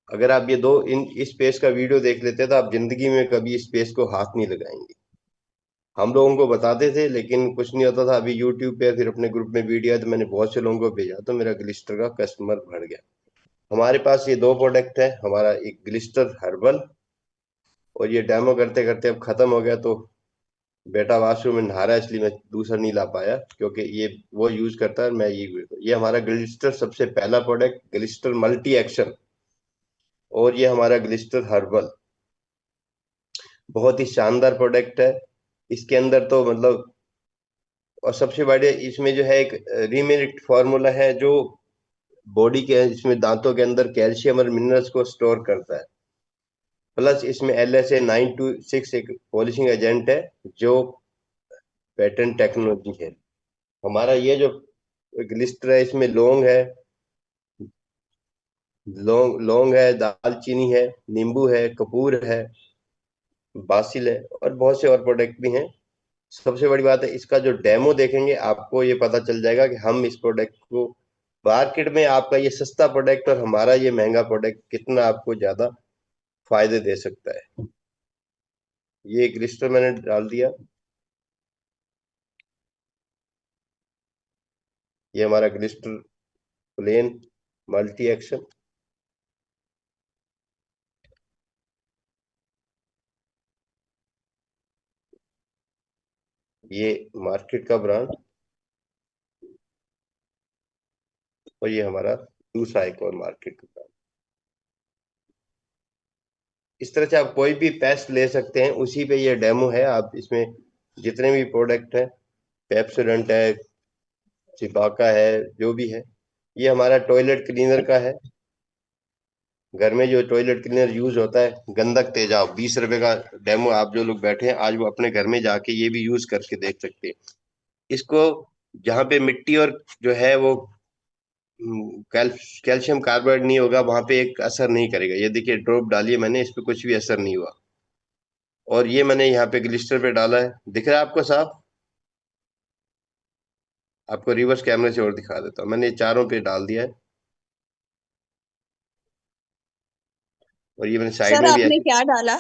अगर आप ये इस पेस्ट का वीडियो देख लेते हैं तो आप जिंदगी में कभी इस पेस्ट को हाथ नहीं लगाएंगे। हम लोगों को बताते थे लेकिन कुछ नहीं होता था। अभी यूट्यूब पे फिर अपने ग्रुप में वीडियो है तो मैंने बहुत से लोगों को भेजा, तो मेरा ग्लिस्टर का कस्टमर बढ़ गया। हमारे पास ये 2 प्रोडक्ट है, हमारा एक ग्लिस्टर हर्बल, और ये डेमो करते करते अब खत्म हो गया, तो बेटा वॉशरूम में नहा रहा है इसलिए मैं दूसरा नहीं ला पाया, क्योंकि ये वो यूज करता है, मैं ये हमारा ग्लिस्टर सबसे पहला प्रोडक्ट ग्लिस्टर मल्टी एक्शन, और ये हमारा ग्लिस्टर हर्बल बहुत ही शानदार प्रोडक्ट है। इसके अंदर तो मतलब, और सबसे बड़े इसमें जो है एक रीमेरिट फार्मूला है जो बॉडी के, इसमें दांतों के अंदर कैल्शियम और मिनरल्स को स्टोर करता है। प्लस इसमें LSA-926 एक पॉलिशिंग एजेंट है जो पेटेंट टेक्नोलॉजी है। हमारा ये जो ग्लिस्टर है इसमें लौंग है, दालचीनी है, नींबू है, कपूर है, बासिल है, और बहुत से और प्रोडक्ट भी हैं। सबसे बड़ी बात है, इसका जो डेमो देखेंगे आपको ये पता चल जाएगा कि हम इस प्रोडक्ट को, मार्केट में आपका ये सस्ता प्रोडक्ट और हमारा ये महंगा प्रोडक्ट कितना आपको ज्यादा फायदे दे सकता है। ये ग्लिस्टर मैंने डाल दिया। ये हमारा ग्लिस्टर प्लेन मल्टी एक्शन, ये मार्केट का ब्रांड, और ये हमारा दूसरा एक और मार्केट का ब्रांड। इस तरह से आप कोई भी पेस्ट ले सकते हैं, उसी पे ये डेमो है। आप इसमें जितने भी प्रोडक्ट हैं, पेप्सोडेंट है, सिपाका है, जो भी है, ये हमारा टॉयलेट क्लीनर का है। घर में जो टॉयलेट क्लीनर यूज होता है, गंधक तेजाब, 20 रुपए का डेमो, आप जो लोग बैठे हैं आज वो अपने घर में जाके ये भी यूज करके देख सकते हैं। इसको जहाँ पे मिट्टी और जो है वो कैल्शियम कार्बाइड नहीं होगा, वहां पे एक असर नहीं करेगा। ये देखिए ड्रॉप डालिए मैंने, इस पे कुछ भी असर नहीं हुआ। और ये मैंने यहाँ पे ग्लिस्टर पे डाला है, दिख रहा है आपको साफ? आपको रिवर्स कैमरे से और दिखा देता हूँ। मैंने ये चारों पे डाल दिया है, और ये मैंने साइड सर में भी आपने ऐसे क्या डाला?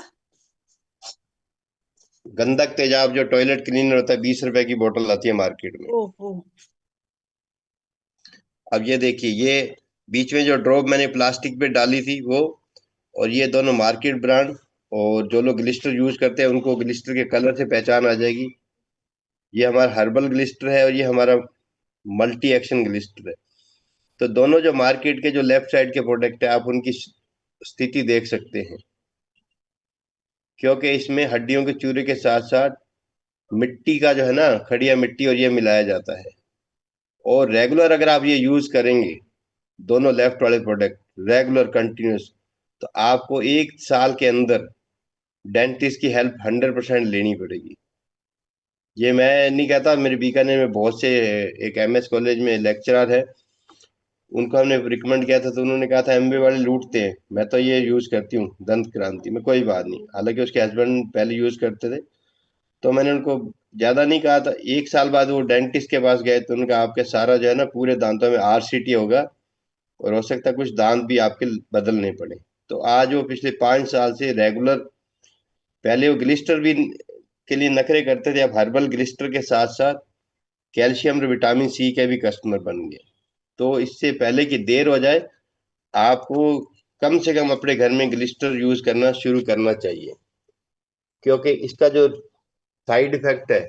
गंधक तेजाब, जो टॉयलेट क्लीनर होता है, 20 रुपए की बोतल आती है मार्केट में। ओहो। अब ये देखिए, ये बीच में जो ड्रॉप मैंने प्लास्टिक पे डाली थी वो, और ये दोनों मार्केट ब्रांड। और जो लोग ग्लिस्टर यूज करते हैं उनको ग्लिस्टर के कलर से पहचान आ जाएगी। ये हमारा हर्बल ग्लिस्टर है और ये हमारा मल्टी एक्शन ग्लिस्टर है। तो दोनों जो मार्केट के जो लेफ्ट साइड के प्रोडक्ट है, आप उनकी स्थिति देख सकते हैं, क्योंकि इसमें हड्डियों के चूरे के साथ साथ मिट्टी का जो है ना, खड़िया मिट्टी, और ये मिलाया जाता है। और रेगुलर अगर आप ये यूज करेंगे, दोनों लेफ्ट वाले प्रोडक्ट रेगुलर कंटिन्यूस, तो आपको 1 साल के अंदर डेंटिस्ट की हेल्प 100% लेनी पड़ेगी। ये मैं नहीं कहता, मेरे बीकानेर में बहुत से, एक एमएस कॉलेज में लेक्चरर है, उनको हमने रिकमेंड किया था तो उन्होंने कहा था एमबीए वाले लूटते हैं, मैं तो ये यूज करती हूँ दंत क्रांति में। कोई बात नहीं, हालांकि उसके हस्बैंड पहले यूज करते थे, तो मैंने उनको ज्यादा नहीं कहा था। 1 साल बाद वो डेंटिस्ट के पास गए तो उन्होंने कहा आपके सारा जो है ना पूरे दांतों में आरसीटी होगा, और हो सकता है कुछ दांत भी आपके बदलने पड़े। तो आज वो पिछले 5 साल से रेगुलर, पहले वो ग्लिस्टर भी के लिए नखरे करते थे, अब हर्बल ग्लिस्टर के साथ साथ कैल्शियम और विटामिन सी के भी कस्टमर बन गए। तो इससे पहले कि देर हो जाए, आपको कम से कम अपने घर में ग्लिस्टर यूज करना शुरू करना चाहिए, क्योंकि इसका जो साइड इफेक्ट है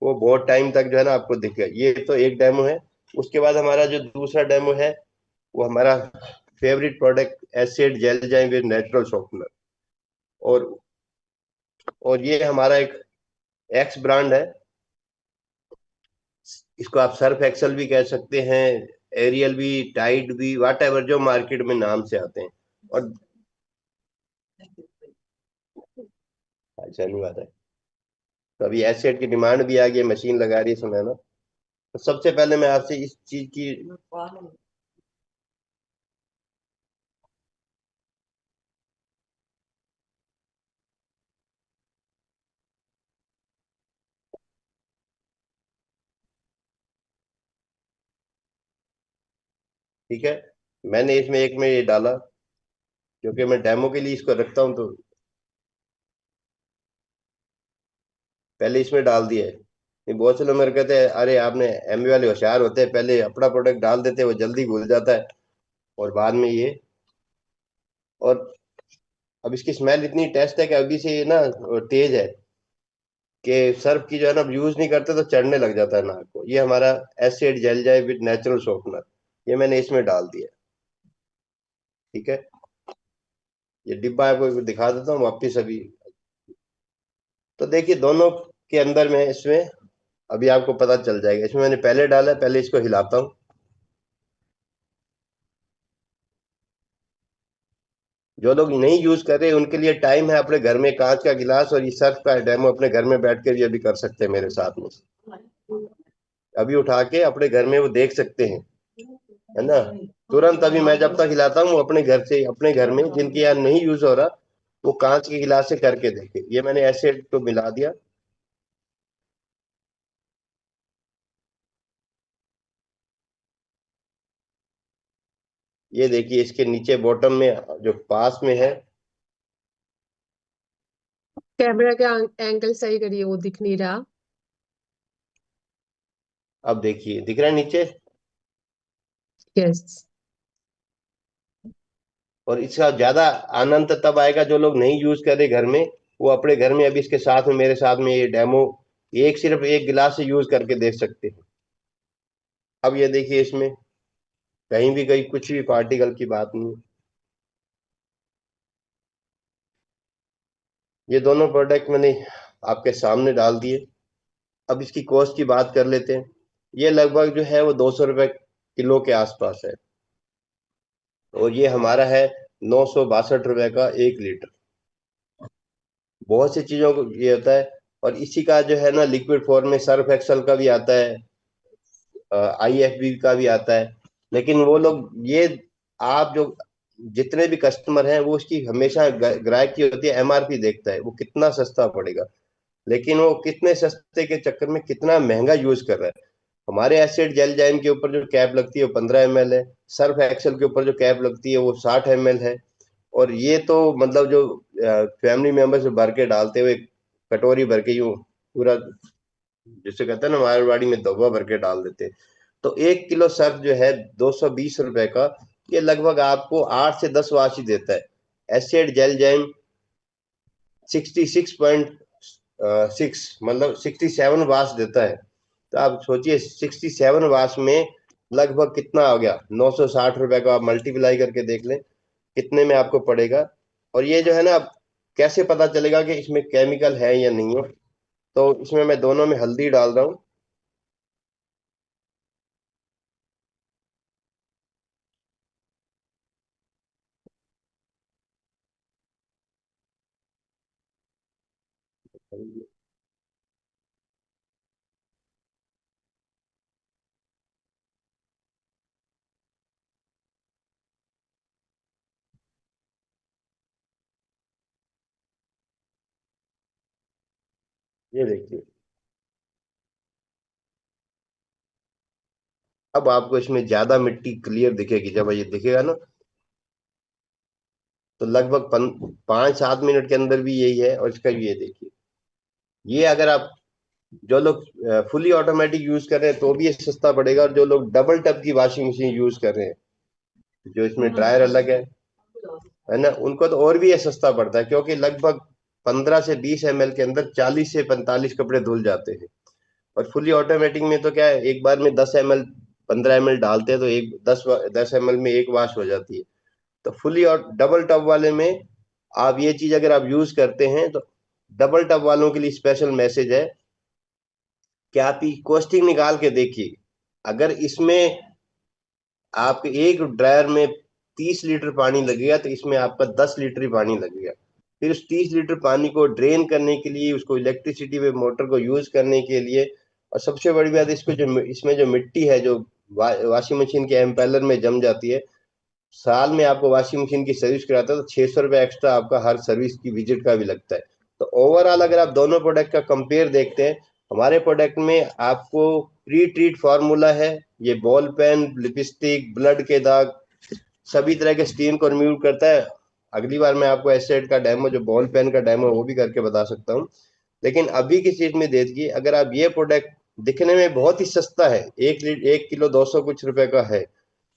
वो बहुत टाइम तक जो है ना आपको दिखेगा। ये तो एक डेमो है। उसके बाद हमारा जो दूसरा डेमो है वो हमारा फेवरेट प्रोडक्ट एसिड जेल जाइम विद नेचुरल शॉर्पनर। और और ये हमारा एक एक्स ब्रांड है, इसको आप सर्फ एक्सल भी कह सकते हैं, एरियल भी, टाइड भी, वाट एवर जो मार्केट में नाम से आते हैं। और अच्छा नहीं बात है, तो अभी एसिड की डिमांड भी आ गई, मशीन लगा रही है सुनैना। तो सबसे पहले मैं आपसे इस चीज की, ठीक है, मैंने इसमें एक में ये डाला क्योंकि मैं डेमो के लिए इसको रखता हूँ, तो पहले इसमें डाल दिया है। ये बहुत से लोग मेरे कहते हैं अरे आपने एमबी वाले होशियार होते हैं, पहले अपना प्रोडक्ट डाल देते हैं, वो जल्दी घुल जाता है और बाद में ये। और अब इसकी स्मेल इतनी टेस्ट है कि अभी से ये ना तेज है कि सर्फ की जो है ना यूज नहीं करते तो चढ़ने लग जाता है नाक को। ये हमारा एसिड जेल जाए विद नेचुरल शॉर्पनर, ये मैंने इसमें डाल दिया, ठीक है। ये डिब्बा आपको दिखा देता हूँ वापिस अभी। तो देखिए दोनों के अंदर में इसमें अभी आपको पता चल जाएगा। इसमें मैंने पहले डाला है, पहले इसको हिलाता हूँ। जो लोग नहीं यूज कर रहे उनके लिए टाइम है, अपने घर में कांच का गिलास और ये सर्फ का डेमो अपने घर में बैठ कर ये भी कर सकते हैं मेरे साथ में। अभी उठा के अपने घर में वो देख सकते हैं, है ना, तुरंत। अभी मैं जब तक हिलाता हूँ वो अपने घर से, अपने घर में जिनके यहाँ नहीं यूज हो रहा, वो कांच के गिलास से करके देखे। ये मैंने एसिड तो मिला दिया, ये देखिए इसके नीचे बॉटम में जो पास में है, कैमरा का एंगल सही करिए, वो दिख नहीं रहा। अब देखिए दिख रहा है नीचे। यस। और इसका ज्यादा आनंद तब आएगा जो लोग नहीं यूज कर रहे घर में, वो अपने घर में अभी इसके साथ में, मेरे साथ में ये डेमो एक सिर्फ एक गिलास से यूज करके देख सकते हैं। अब ये देखिए इसमें कहीं भी कहीं कुछ भी पार्टिकल की बात नहीं है। ये दोनों प्रोडक्ट मैंने आपके सामने डाल दिए। अब इसकी कॉस्ट की बात कर लेते हैं। ये लगभग जो है वो 200 रुपए किलो के आसपास है, और ये हमारा है 962 रुपए का 1 लीटर। बहुत सी चीजों को ये होता है। और इसी का जो है ना लिक्विड फॉर्म में सर्फ एक्सल का भी आता है, आईएफबी का भी आता है। लेकिन वो लोग ये, आप जो जितने भी कस्टमर हैं वो उसकी हमेशा ग्राहक की होती है, एमआरपी देखता है वो कितना सस्ता पड़ेगा, लेकिन वो कितने सस्ते के चक्कर में कितना महंगा यूज कर रहा है। हमारे एसिड जेल जाइम के ऊपर जो कैप लगती है वो 15 ml है, सर्फ एक्सेल के ऊपर जो कैप लगती है वो 60 ml है। और ये तो मतलब जो फैमिली मेंबर्स भर के डालते हुए कटोरी भर के यूं पूरा, जिसे कहते हैं ना मारवाड़ी में दवा भर के डाल देते हैं। तो 1 किलो सर्फ जो है 220 रुपए का, ये लगभग आपको 8 से 10 वाश ही देता है। एसिड जेल जैम 66.6 मतलब 67 वाश देता है। तो आप सोचिए 67 वाश में लगभग कितना आ गया, 960 रुपए का। आप मल्टीप्लाई करके देख लें कितने में आपको पड़ेगा। और ये जो है ना, अब कैसे पता चलेगा कि इसमें केमिकल है या नहीं है, तो इसमें मैं दोनों में हल्दी डाल रहा हूँ। ये देखिए, अब आपको इसमें ज्यादा मिट्टी क्लियर दिखेगी। जब ये दिखेगा ना, तो लगभग 5-7 मिनट के अंदर भी यही है। और इसका ये देखिए, ये अगर आप जो लोग फुली ऑटोमेटिक यूज कर रहे हैं तो भी ये सस्ता पड़ेगा, और जो लोग डबल टब की वॉशिंग मशीन यूज कर रहे हैं, जो इसमें ड्रायर अलग है ना, उनको तो और भी ये सस्ता पड़ता है, क्योंकि लगभग 15 से 20 ml के अंदर 40 से 45 कपड़े धुल जाते हैं। और फुली ऑटोमेटिक में तो क्या है, एक बार में 10 ml 15 ml डालते हैं तो एक 10 ml में एक वाश हो जाती है। तो फुली और डबल टब वाले में आप ये चीज अगर आप यूज करते हैं, तो डबल टब वालों के लिए स्पेशल मैसेज है कि आप कॉस्टिंग निकाल के देखिए। अगर इसमें आपके एक ड्रायर में 30 लीटर पानी लगेगा, तो इसमें आपका 10 लीटर ही पानी लगेगा। फिर उस 30 लीटर पानी को ड्रेन करने के लिए, उसको इलेक्ट्रिसिटी में मोटर को यूज करने के लिए, और सबसे बड़ी बात इसको जो इसमें जो मिट्टी है जो वॉशिंग मशीन के एम्पेलर में जम जाती है, साल में आपको वॉशिंग मशीन की सर्विस कराता है तो 600 रुपये एक्स्ट्रा आपका हर सर्विस की विजिट का भी लगता है। तो ओवरऑल अगर आप दोनों प्रोडक्ट का कंपेयर देखते हैं, हमारे प्रोडक्ट में आपको प्री ट्रीट फार्मूला है। ये बॉल पेन, लिपस्टिक, ब्लड के दाग, सभी तरह के स्टेन को रिमूव करता है। अगली बार मैं आपको एसिड का डेमो, जो बॉल पेन का डेमो, वो भी करके बता सकता हूँ। लेकिन अभी की चीज में देखिए, अगर आप ये प्रोडक्ट दिखने में बहुत ही सस्ता है, 1 किलो 200 कुछ रुपए का है,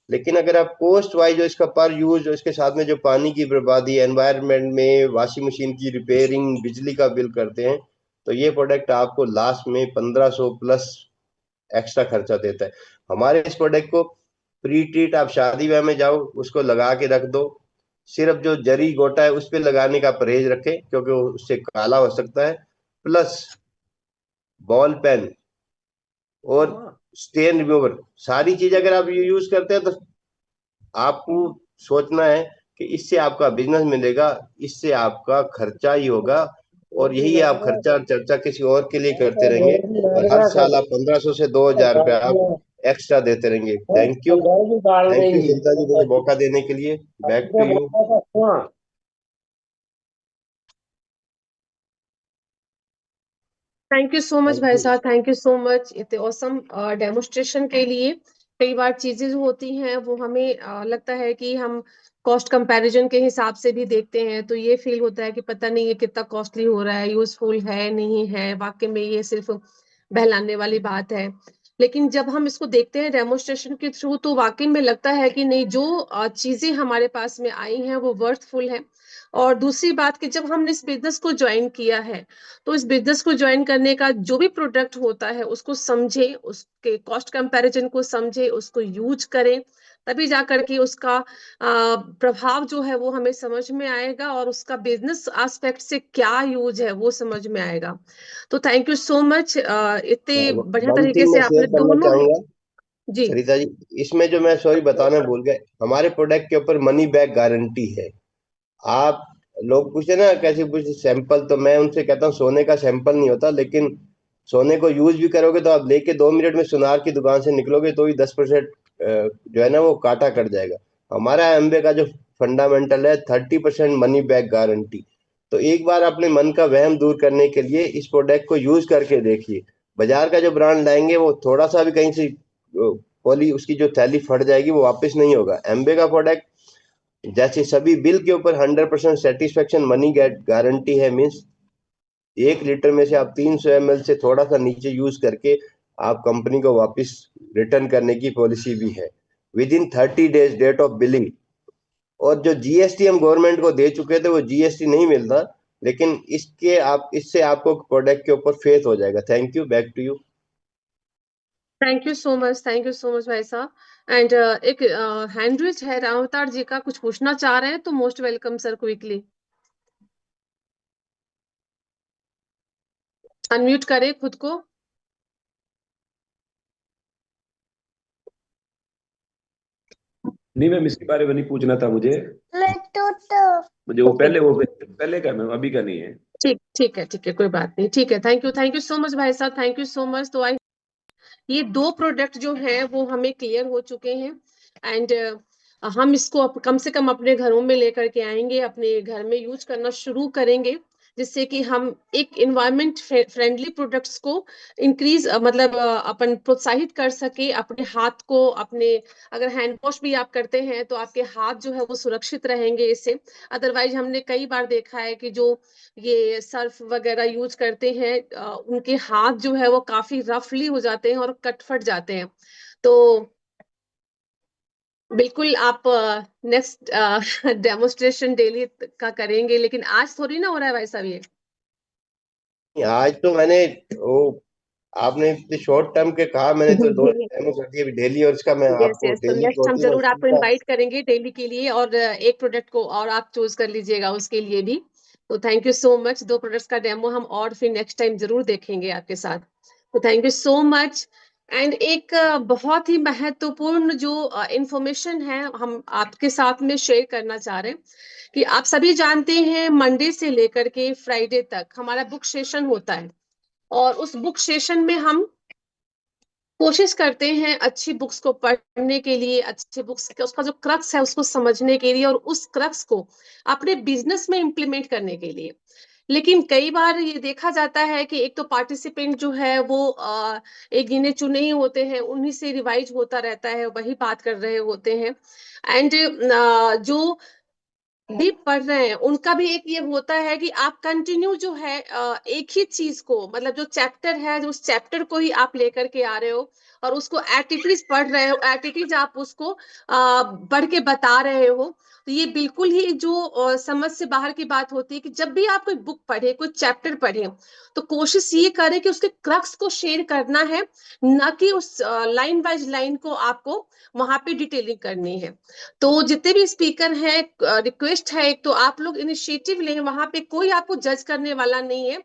लेकिन अगर आप कॉस्ट वाइज जो इसका पर यूज, इसके साथ में जो पानी की बर्बादी, एनवायरनमेंट में वॉशिंग मशीन की रिपेयरिंग, बिजली का बिल करते हैं, तो ये प्रोडक्ट आपको लास्ट में 1500 प्लस एक्स्ट्रा खर्चा देता है। हमारे इस प्रोडक्ट को प्री ट्रीट, आप शादी ब्याह में जाओ उसको लगा के रख दो। सिर्फ जो जरी गोटा है उस पर लगाने का परहेज रखें, क्योंकि वो उससे काला हो सकता है। प्लस बॉल पेन और स्टेन रिमूवर, सारी चीज अगर आप ये यूज करते हैं, तो आपको सोचना है कि इससे आपका बिजनेस मिलेगा, इससे आपका खर्चा ही होगा। और यही आप खर्चा और चर्चा किसी और के लिए करते रहेंगे, और हर साल आप 1500 से 2000 रुपये आप एक्स्ट्रा देते रहेंगे। Thank you, thank you Sarita ji, मुझे मौका देने के लिए। Back to you. Thank you so much thank भाई यू। साहब, थैंक यू सो मच इतने ऑसम डेमोस्ट्रेशन के लिए। कई बार चीजें जो होती हैं वो हमें लगता है कि हम कॉस्ट कंपैरिजन के हिसाब से भी देखते हैं, तो ये फील होता है कि पता नहीं ये कितना कॉस्टली हो रहा है, यूजफुल है नहीं है, वाकई में ये सिर्फ बहलाने वाली बात है। लेकिन जब हम इसको देखते हैं डेमोस्ट्रेशन के थ्रू, तो वाकई में लगता है कि नहीं, जो चीजें हमारे पास में आई हैं वो वर्थफुल है। और दूसरी बात कि जब हमने इस बिजनेस को ज्वाइन किया है, तो इस बिजनेस को ज्वाइन करने का जो भी प्रोडक्ट होता है उसको समझे, उसके कॉस्ट कंपैरिजन को समझे, उसको यूज करें, तभी जा करके उसका प्रभाव जो है वो हमें समझ में आएगा, और उसका बिजनेस एस्पेक्ट से क्या यूज है वो समझ में आएगा। तो थैंक यू सो मच, इतने बढ़िया वन तरीके थिंग से मैं शेयर आपने करना दोनों। चाहूंगा जी। सरिता जी, इसमें जो मैं सॉरी बताना भूल गया, हमारे प्रोडक्ट के ऊपर मनी बैक गारंटी है। आप लोग पूछते ना कैसे पूछते सैंपल, तो मैं उनसे कहता हूँ सोने का सैंपल नहीं होता, लेकिन सोने को यूज भी करोगे तो आप लेके 2 मिनट में सुनार की दुकान से निकलोगे तो ही 10% जो है ना वो काटा कट जाएगा। हमारा एमबे का जो फंडामेंटल है 30% मनी बैक गारंटी। तो एक बार अपने मन का वहम दूर करने के लिए इस प्रोडक्ट को यूज करके देखिए। बाजार का जो ब्रांड लाएंगे वो थोड़ा सा भी कहीं से पॉली उसकी जो थैली फट जाएगी वो वापस नहीं होगा। एमबे का प्रोडक्ट जैसे सभी बिल के ऊपर 100% सेटिस्फेक्शन मनी गारंटी है। मीन्स 1 लीटर में से आप 300 ml से थोड़ा सा नीचे यूज करके आप कंपनी को वापस रिटर्न करने की पॉलिसी भी है within 30 days date of billing. और जो जीएसटी हम गवर्नमेंट को दे चुके थे वो जीएसटी नहीं मिलता, लेकिन इससे आपको प्रोडक्ट के ऊपर फेथ हो जाएगा। Thank you, back to you. Thank you so much, thank you so much भाई साहब। एंड एक हैंड रेज है, राम अवतार जी का, कुछ पूछना चाह रहे हैं तो most welcome sir, quickly unmute करें खुद को। नहीं मैम, इसके बारे में नहीं पूछना था मुझे। वो ओके, पहले का मैम, अभी का नहीं है। ठीक है, कोई बात नहीं, ठीक है। थैंक यू सो मच भाई साहब, थैंक यू सो मच। तो ये 2 प्रोडक्ट जो हैं वो हमें क्लियर हो चुके हैं। एंड हम इसको कम से कम अपने घरों में लेकर के आएंगे, अपने घर में यूज करना शुरू करेंगे, जिससे कि हम एक इन्वायरमेंट फ्रेंडली प्रोडक्ट्स को इंक्रीज मतलब अपन प्रोत्साहित कर सके अपने हाथ को। अपने अगर हैंड वॉश भी आप करते हैं तो आपके हाथ जो है वो सुरक्षित रहेंगे इससे। अदरवाइज हमने कई बार देखा है कि जो ये सर्फ वगैरह यूज करते हैं उनके हाथ जो है वो काफी रफली हो जाते हैं और कट फट जाते हैं। तो बिल्कुल आप नेक्स्ट डेमोस्ट्रेशन डेली का करेंगे, लेकिन आज थोड़ी ना हो रहा है भाई साहब ये। आज तो मैंने वो आपने इतने शॉर्ट टर्म के कहा, मैंने तो 2 डेमो कर दिए डेली, और इसका मैं यस आपको यस, तो डेली नेक्स्ट हम प्रोटीन और जरूर आपको सीधा। इनवाइट करेंगे डेली के लिए, और एक प्रोडक्ट को और आप चूज कर लीजिएगा उसके लिए भी। तो thank you so much. 2 products का डेमो हम और फिर नेक्स्ट टाइम जरूर देखेंगे आपके साथ। तो thank you so much. And एक बहुत ही महत्वपूर्ण जो इंफॉर्मेशन है हम आपके साथ में शेयर करना चाह रहे हैं कि आप सभी जानते हैं मंडे से लेकर के फ्राइडे तक हमारा बुक सेशन होता है, और उस बुक सेशन में हम कोशिश करते हैं अच्छी बुक्स को पढ़ने के लिए, अच्छी बुक्स का उसका जो क्रक्स है उसको समझने के लिए, और उस क्रक्स को अपने बिजनेस में इम्प्लीमेंट करने के लिए। लेकिन कई बार ये देखा जाता है कि एक तो पार्टिसिपेंट जो है वो एक गिने चुने ही होते हैं, उन्हीं से रिवाइज होता रहता है, वही बात कर रहे होते हैं। एंड जो भी पढ़ रहे हैं उनका भी एक ये होता है कि आप कंटिन्यू जो है एक ही चीज को, मतलब जो चैप्टर है जो उस चैप्टर को ही आप लेकर के आ रहे हो और उसको एटिटीज पढ़ रहे हो, एटिटीज आप उसको पढ़ के बता रहे हो। तो ये बिल्कुल ही जो समझ से बाहर की बात होती है कि जब भी आप कोई बुक पढ़े, कोई चैप्टर पढ़े, तो कोशिश ये करें कि उसके क्रक्स को शेयर करना है, ना कि उस लाइन बाय लाइन को आपको वहां पे डिटेलिंग करनी है। तो जितने भी स्पीकर हैं, रिक्वेस्ट है एक तो आप लोग इनिशिएटिव लें, वहां पे कोई आपको जज करने वाला नहीं है।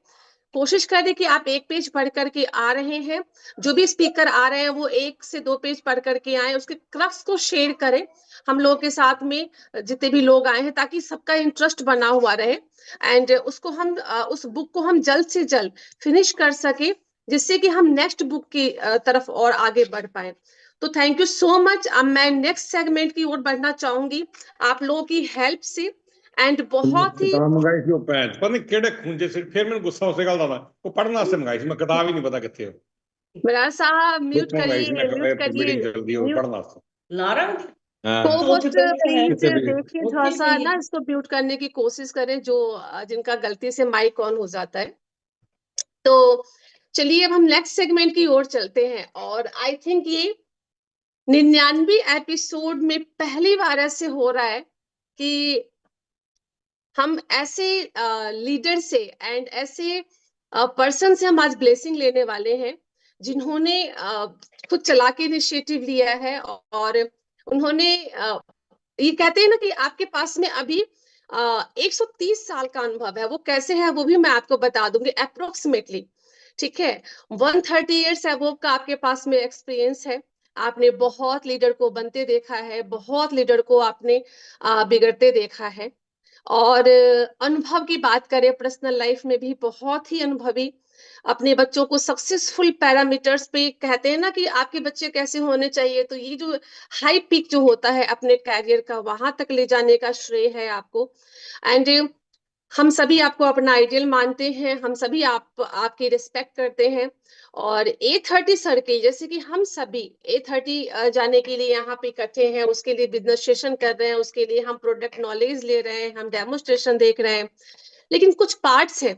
कोशिश करें कि आप 1 पेज पढ़ करके आ रहे हैं, जो भी स्पीकर आ रहे हैं वो 1 से 2 पेज पढ़ करके आए, उसके क्रक्स को शेयर करें हम लोगों के साथ में जितने भी लोग आए हैं, ताकि सबका इंटरेस्ट बना हुआ रहे। एंड उसको हम उस बुक को हम जल्द से जल्द फिनिश कर सके, जिससे कि हम नेक्स्ट बुक की तरफ और आगे बढ़ पाए। तो थैंक यू सो मच। अब मैं नेक्स्ट सेगमेंट की ओर बढ़ना चाहूंगी आप लोगों की हेल्प से। एंड बहुत ही किताब मंगाई थी, वो पैंट पता नहीं केड़े खूंजे से, फिर मैंने गुस्सा उसे गलता था वो पढ़ना से मंगाई थी, मैं किताब ही नहीं पता कितने हो बराड़ साहब म्यूट देखो मंगाई थी करिए, म्यूट मैं, करिए, मीटिंग चल रही है वो म्यूट। पढ़ना से। नारंग को हाँ होस्ट प्लीज कितने भी देखिए, थोड़ा सा ना इसको म्यूट करने की कोशिश करें, जो जिनका गलती से माइक ऑन हो जाता है। तो चलिए अब हम नेक्स्ट सेगमेंट की ओर चलते हैं, और आई थिंक ये 99 एपिसोड में पहली बार ऐसे हो रहा है कि हम ऐसे लीडर से एंड ऐसे पर्सन से हम आज ब्लेसिंग लेने वाले हैं, जिन्होंने खुद चला के इनिशिएटिव लिया है, और उन्होंने ये कहते हैं ना कि आपके पास में अभी 130 साल का अनुभव है। वो कैसे है वो भी मैं आपको बता दूंगी अप्रोक्सीमेटली, ठीक है। 130 ईयर्स अबव का आपके पास में एक्सपीरियंस है। आपने बहुत लीडर को बनते देखा है, बहुत लीडर को आपने बिगड़ते देखा है। और अनुभव की बात करें, पर्सनल लाइफ में भी बहुत ही अनुभवी अपने बच्चों को सक्सेसफुल पैरामीटर्स पे, कहते हैं ना कि आपके बच्चे कैसे होने चाहिए, तो ये जो हाई पीक जो होता है अपने कैरियर का, वहां तक ले जाने का श्रेय है आपको। एंड हम सभी आपको अपना आइडियल मानते हैं, हम सभी आपकी रिस्पेक्ट करते हैं। और A30 सर्किल, जैसे कि हम सभी A30 जाने के लिए यहाँ पे इकट्ठे हैं, उसके लिए बिजनेस सेशन कर रहे हैं, उसके लिए हम प्रोडक्ट नॉलेज ले रहे हैं, हम डेमोस्ट्रेशन देख रहे हैं, लेकिन कुछ पार्ट्स हैं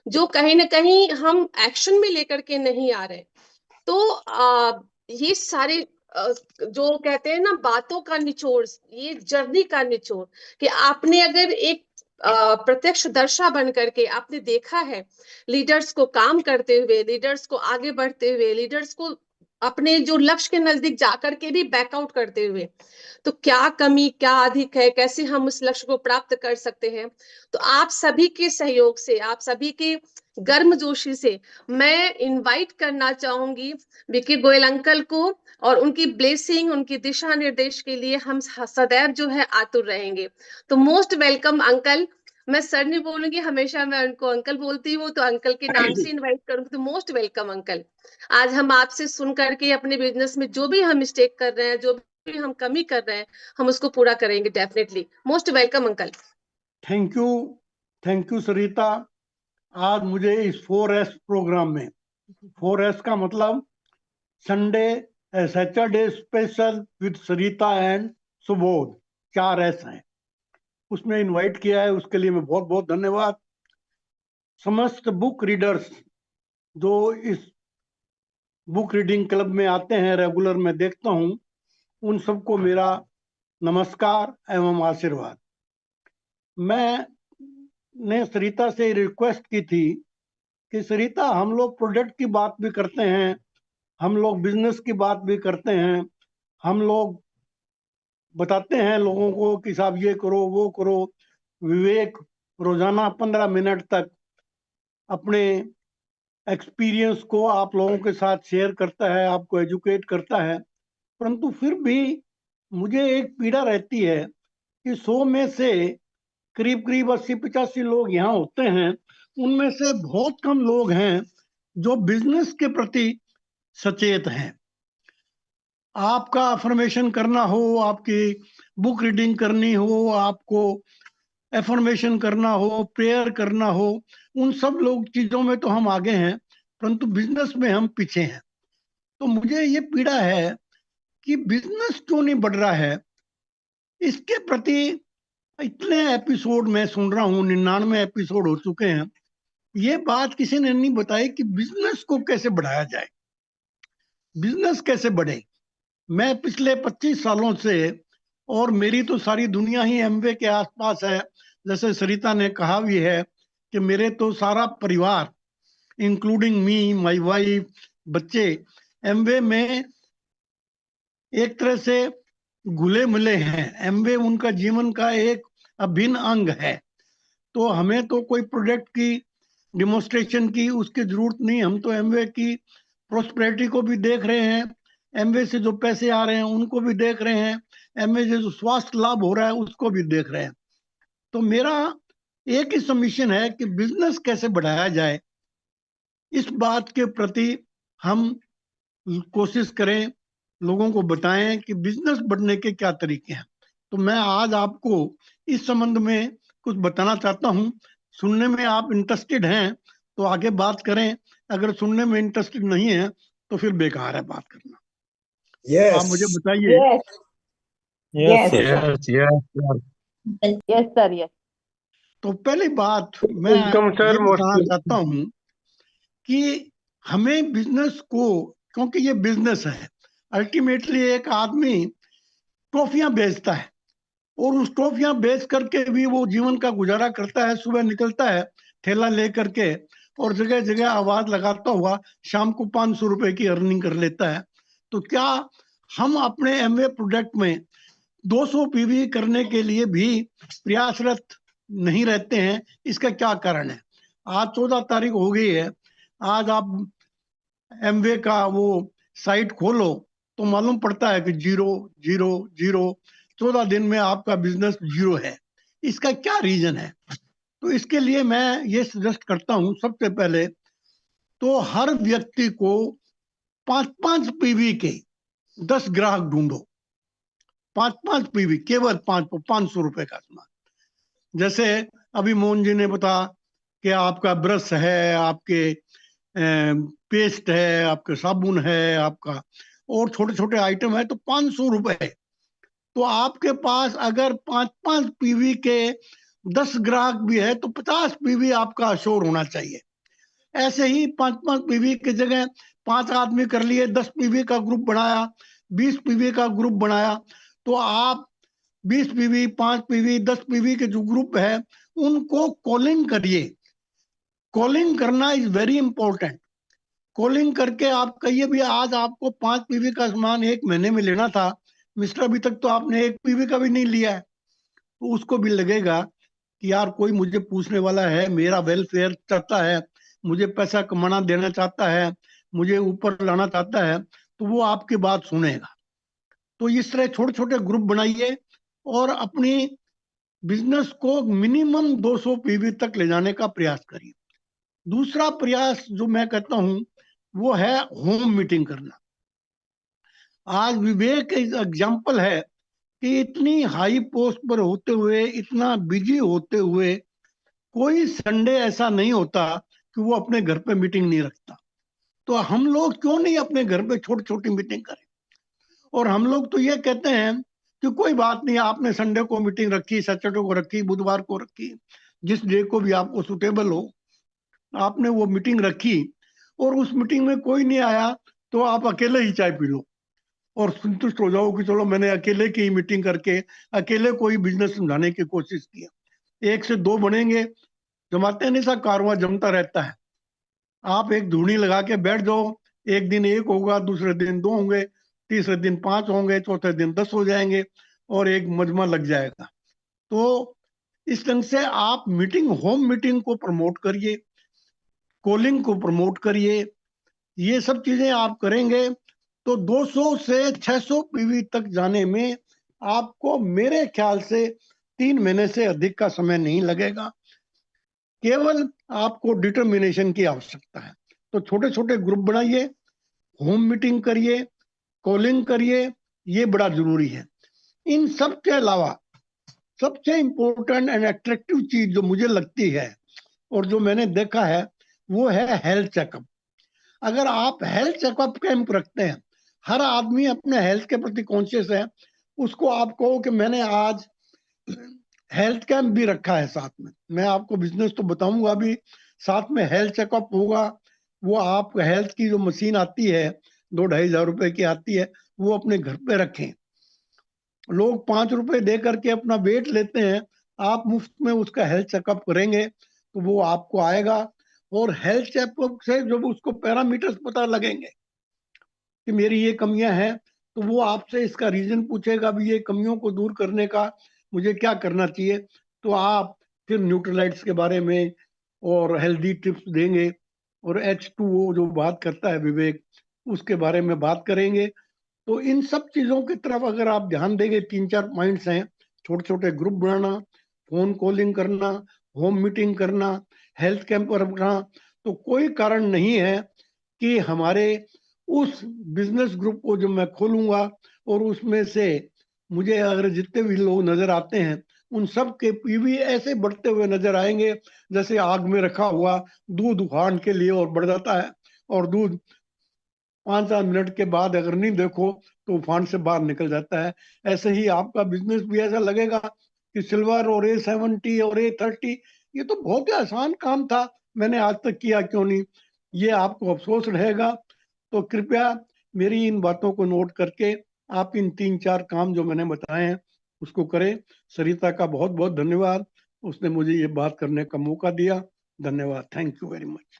जो कहीं ना कहीं हम एक्शन में लेकर के नहीं आ रहे। तो ये सारे जो कहते हैं ना बातों का निचोड़, ये जर्नी का निचोड़, कि आपने अगर एक प्रत्यक्ष दर्शा बन करके आपने देखा है लीडर्स को काम करते हुए, लीडर्स को आगे बढ़ते हुए, लीडर्स को अपने जो लक्ष्य के नजदीक जाकर के भी बैकआउट करते हुए, तो क्या कमी क्या अधिक है, कैसे हम उस लक्ष्य को प्राप्त कर सकते हैं। तो आप सभी के सहयोग से, आप सभी के गर्मजोशी से मैं इनवाइट करना चाहूंगी विकी गोयल अंकल को, और उनकी ब्लेसिंग, उनकी दिशा निर्देश के लिए हम सदैव जो है आतुर रहेंगे। तो मोस्ट वेलकम अंकल। मैं सर नहीं बोलूंगी, हमेशा मैं उनको अंकल बोलती हूँ, तो अंकल के नाम से इनवाइट करूंगी। तो मोस्ट वेलकम अंकल। आज हम आपसे सुन करके अपने बिजनेस में जो भी हम मिस्टेक कर रहे हैं, जो भी हम कमी कर रहे हैं, हम उसको पूरा करेंगे definitely. Most welcome uncle. Thank you Sarita. आज मुझे इस 4S प्रोग्राम में, 4S का मतलब Sunday Saturday special with Sarita and Subodh, 4S हैं, उसमें इनवाइट किया है, उसके लिए मैं बहुत बहुत धन्यवाद। समस्त बुक रीडर्स जो इस बुक रीडिंग क्लब में आते हैं रेगुलर, मैं देखता हूं, उन सबको मेरा नमस्कार एवं आशीर्वाद। मैंने सरिता से रिक्वेस्ट की थी कि सरिता, हम लोग प्रोडक्ट की बात भी करते हैं, हम लोग बिजनेस की बात भी करते हैं, हम लोग बताते हैं लोगों को कि साहब ये करो वो करो। विवेक रोजाना 15 मिनट तक अपने एक्सपीरियंस को आप लोगों के साथ शेयर करता है, आपको एजुकेट करता है, परंतु फिर भी मुझे एक पीड़ा रहती है कि 100 में से करीब करीब 80-85 लोग यहाँ होते हैं, उनमें से बहुत कम लोग हैं जो बिजनेस के प्रति सचेत हैं। आपका अफर्मेशन करना हो, आपकी बुक रीडिंग करनी हो, आपको एफर्मेशन करना हो, प्रेयर करना हो, उन सब लोग चीजों में तो हम आगे हैं, परंतु बिजनेस में हम पीछे हैं। तो मुझे ये पीड़ा है कि बिजनेस क्यों नहीं बढ़ रहा है। इसके प्रति इतने एपिसोड मैं सुन रहा हूँ, 99 एपिसोड हो चुके हैं, ये बात किसी ने नहीं बताई कि बिजनेस को कैसे बढ़ाया जाए, बिजनेस कैसे बढ़े। मैं पिछले 25 सालों से, और मेरी तो सारी दुनिया ही एमवे के आसपास है, जैसे सरिता ने कहा भी है कि मेरे तो सारा परिवार इंक्लूडिंग मी, माय वाइफ, बच्चे एमवे में एक तरह से घुले मिले हैं। एमवे उनका जीवन का एक अभिन्न अंग है। तो हमें तो कोई प्रोडक्ट की डिमोन्स्ट्रेशन की उसकी जरूरत नहीं, हम तो एमवे की प्रोस्पेरिटी को भी देख रहे हैं, एमवे से जो पैसे आ रहे हैं उनको भी देख रहे हैं, एमवे से जो स्वास्थ्य लाभ हो रहा है उसको भी देख रहे हैं। तो मेरा एक ही सबमिशन है कि बिजनेस कैसे बढ़ाया जाए, इस बात के प्रति हम कोशिश करें, लोगों को बताएं कि बिजनेस बढ़ने के क्या तरीके हैं। तो मैं आज आपको इस संबंध में कुछ बताना चाहता हूं। सुनने में आप इंटरेस्टेड हैं तो आगे बात करें, अगर सुनने में इंटरेस्टेड नहीं है तो फिर बेकार है बात करना। आप मुझे बताइए। Yes sir, yes. तो पहली बात मैं ये बताना चाहता हूं कि हमें बिजनेस को, क्योंकि ये बिजनेस है, अल्टीमेटली एक आदमी ट्रॉफियां बेचता है और उस ट्रॉफियां बेच करके भी वो जीवन का गुजारा करता है। सुबह निकलता है ठेला लेकर के और जगह जगह आवाज लगाता हुआ शाम को 500 रुपए की अर्निंग कर लेता है। तो क्या हम अपने एमवे प्रोडक्ट में 200 पीवी करने के लिए भी प्रयासरत नहीं रहते हैं? इसका क्या कारण है? आज 14 तारीख हो गई है, आज आप एमवे का वो साइट खोलो तो मालूम पड़ता है कि 0 0 0, 14 दिन में आपका बिजनेस 0 है। इसका क्या रीजन है? तो इसके लिए मैं ये सजेस्ट करता हूं, सबसे पहले तो हर व्यक्ति को 5-5 पीवी के 10 ग्राहक ढूंढो, 5-5 पीवी, केवल 500 रुपए का सामान। जैसे अभी मोहन जी ने बताया कि आपका ब्रश है, आपके पेस्ट है, आपके साबुन है, आपका और छोटे छोटे आइटम है, तो 500 रुपए। तो आपके पास अगर 5-5 पीवी के 10 ग्राहक भी है तो 50 पीवी आपका अशोर होना चाहिए। ऐसे ही 5-5 पीवी की जगह 5 आदमी कर लिए, 10 पीवी का ग्रुप बनाया, 20 पीवी का ग्रुप बनाया, तो आप 20 पीवी, 5 पीवी, 10 पीवी के जो ग्रुप है उनको कॉलिंग करिए। कॉलिंग करना इज वेरी इंपॉर्टेंट। कॉलिंग करके आप कहिए भी आज आपको 5 पीवी का सामान 1 महीने में लेना था मिस्टर, अभी तक तो आपने 1 पीवी का भी नहीं लिया है। तो उसको भी लगेगा कि यार कोई मुझे पूछने वाला है, मेरा वेलफेयर चाहता है, मुझे पैसा कमाना देना चाहता है, मुझे ऊपर लाना चाहता है, तो वो आपकी बात सुनेगा। तो इस तरह छोटे छोटे ग्रुप बनाइए और अपनी बिजनेस को मिनिमम 200 पीवी तक ले जाने का प्रयास करिए। दूसरा प्रयास जो मैं कहता हूं वो है होम मीटिंग करना। आज विवेक एग्जाम्पल है कि इतनी हाई पोस्ट पर होते हुए, इतना बिजी होते हुए, कोई संडे ऐसा नहीं होता कि वो अपने घर पे मीटिंग नहीं रखता। तो हम लोग क्यों नहीं अपने घर पे छोटी छोटी मीटिंग करें? और हम लोग तो ये कहते हैं कि कोई बात नहीं, आपने संडे को मीटिंग रखी, सैटरडे को रखी, बुधवार को रखी, जिस डे को भी आपको सुटेबल हो आपने वो मीटिंग रखी, और उस मीटिंग में कोई नहीं आया तो आप अकेले ही चाय पी लो और संतुष्ट हो जाओ कि चलो मैंने अकेले की मीटिंग करके अकेले कोई बिजनेस समझाने की कोशिश की। 1 से 2 बनेंगे, जमाते नहीं सा कारवां जमता रहता है। आप एक धूनी लगा के बैठ जाओ, एक दिन 1 होगा, दूसरे दिन 2 होंगे, तीसरे दिन 5 होंगे, चौथे दिन 10 हो जाएंगे और एक मजमा लग जाएगा। तो इस ढंग से आप मीटिंग, होम मीटिंग को प्रमोट करिए, कॉलिंग को प्रमोट करिए। ये सब चीजें आप करेंगे तो 200 से 600 पीवी तक जाने में आपको मेरे ख्याल से 3 महीने से अधिक का समय नहीं लगेगा। केवल आपको डिटर्मिनेशन की आवश्यकता है। तो छोटे छोटे ग्रुप बनाइए, होम मीटिंग करिए, कॉलिंग करिए, ये बड़ा जरूरी है। इन सब के अलावा सबसे इंपॉर्टेंट एंड अट्रैक्टिव चीज जो मुझे लगती है और जो मैंने देखा है वो है हेल्थ चेकअप। अगर आप हेल्थ चेकअप कैंप रखते हैं, हर आदमी अपने हेल्थ के प्रति कॉन्शियस है, उसको आप कहो कि मैंने आज हेल्थ कैंप भी रखा है साथ में, मैं आपको बिजनेस तो बताऊंगा अभी, साथ में हेल्थ चेकअप होगा। वो आप हेल्थ की जो मशीन आती है 2-2.5 हजार रुपए की आती है, वो अपने घर पे रखें। लोग 5 रुपए दे करके अपना वेट लेते हैं, आप मुफ्त में उसका हेल्थ चेकअप करेंगे तो वो आपको आएगा, और हेल्थ चेकअप से जब उसको पैरामीटर्स पता लगेंगे कि मेरी ये कमियां हैं, तो वो आपसे इसका रीजन पूछेगा भी ये कमियों को दूर करने का मुझे क्या करना चाहिए। तो आप फिर न्यूट्रलाइट्स के बारे में और हेल्दी टिप्स देंगे, और H2O जो बात करता है विवेक, उसके बारे में बात करेंगे। तो इन सब चीजों की तरफ अगर आप ध्यान देंगे, 3-4 पॉइंट्स हैं, छोटे छोटे ग्रुप बनाना, फोन कॉलिंग करना, होम मीटिंग करना, हेल्थ कैंप रखना, तो कोई कारण नहीं है कि हमारे उस बिजनेस ग्रुप को जो मैं खोलूंगा और उसमें से मुझे अगर जितने भी लोग नजर आते हैं उन सब के पीवी ऐसे बढ़ते हुए नजर आएंगे जैसे आग में रखा हुआ दूध उफान के लिए और बढ़ जाता है, और दूध 5-7 मिनट के बाद अगर नहीं देखो तो उफान से बाहर निकल जाता है। ऐसे ही आपका बिजनेस भी ऐसा लगेगा कि सिल्वर और A70 और A30 ये तो बहुत ही आसान काम था, मैंने आज तक किया क्यों नहीं, ये आपको अफसोस रहेगा। तो कृपया मेरी इन बातों को नोट करके आप इन 3-4 काम जो मैंने बताए हैं उसको करें। सरिता का बहुत बहुत धन्यवाद, उसने मुझे ये बात करने का मौका दिया। धन्यवाद, thank you very much.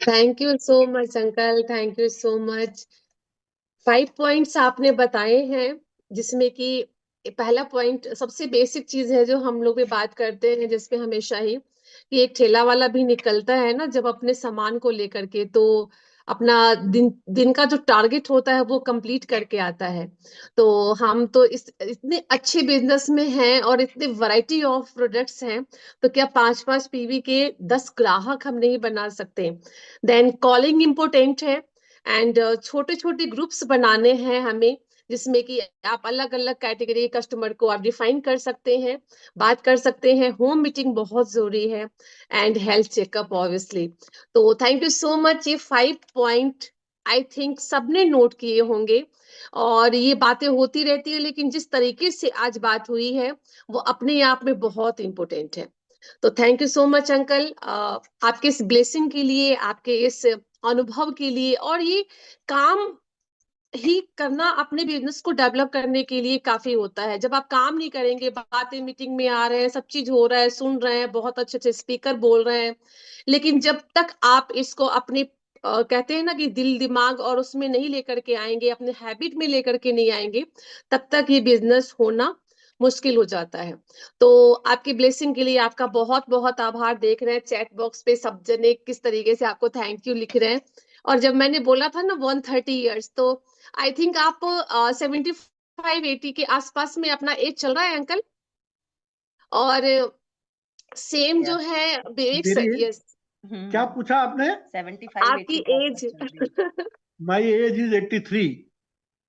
Thank you so much uncle, thank you so much. 5 points आपने बताए हैं, जिसमें कि पहला पॉइंट सबसे बेसिक चीज है जो हम लोग भी बात करते हैं जिसपे हमेशा ही, कि एक ठेला वाला भी निकलता है ना जब अपने सामान को लेकर के, तो अपना दिन का जो टारगेट होता है वो कंप्लीट करके आता है। तो हम तो इस इतने अच्छे बिजनेस में हैं और इतने वैरायटी ऑफ प्रोडक्ट्स हैं, तो क्या 5-5 पीवी के 10 ग्राहक हम नहीं बना सकते? देन कॉलिंग इम्पोर्टेंट है, एंड छोटे छोटे ग्रुप्स बनाने हैं हमें, जिसमें कि आप अलग अलग कैटेगरी कस्टमर को आप डिफाइन कर सकते हैं, बात कर सकते हैं। होम मीटिंग बहुत जरूरी है, एंड हेल्थ चेकअप ऑब्वियसली। तो थैंक यू सो मच। ये 5 पॉइंट आई थिंक सबने नोट किए होंगे, और ये बातें होती रहती है, लेकिन जिस तरीके से आज बात हुई है वो अपने आप में बहुत इंपॉर्टेंट है। तो thank you so much uncle, आपके इस ब्लेसिंग के लिए, आपके इस अनुभव के लिए, और ये काम ही करना अपने बिजनेस को डेवलप करने के लिए काफी होता है। जब आप काम नहीं करेंगे, बातें मीटिंग में आ रहे हैं, सब चीज हो रहा है, सुन रहे हैं, बहुत अच्छे अच्छे स्पीकर बोल रहे हैं, लेकिन जब तक आप इसको अपने कहते हैं ना कि दिल दिमाग और उसमें नहीं लेकर के आएंगे, अपने हैबिट में लेकर के नहीं आएंगे, तब तक ये बिजनेस होना मुश्किल हो जाता है। तो आपकी ब्लेसिंग के लिए आपका बहुत बहुत आभार। देख रहे हैं चैट बॉक्स पे सब जने किस तरीके से आपको थैंक यू लिख रहे हैं। और जब मैंने बोला था ना 130 ईयर्स, तो आई थिंक आप 75-80 के आसपास में अपना एज चल रहा है अंकल। और सेम जो है विवेक सर, मेरी यस, क्या पूछा आपने? 75 आपकी 80 के एज आसपास चल रही है। My age is 83।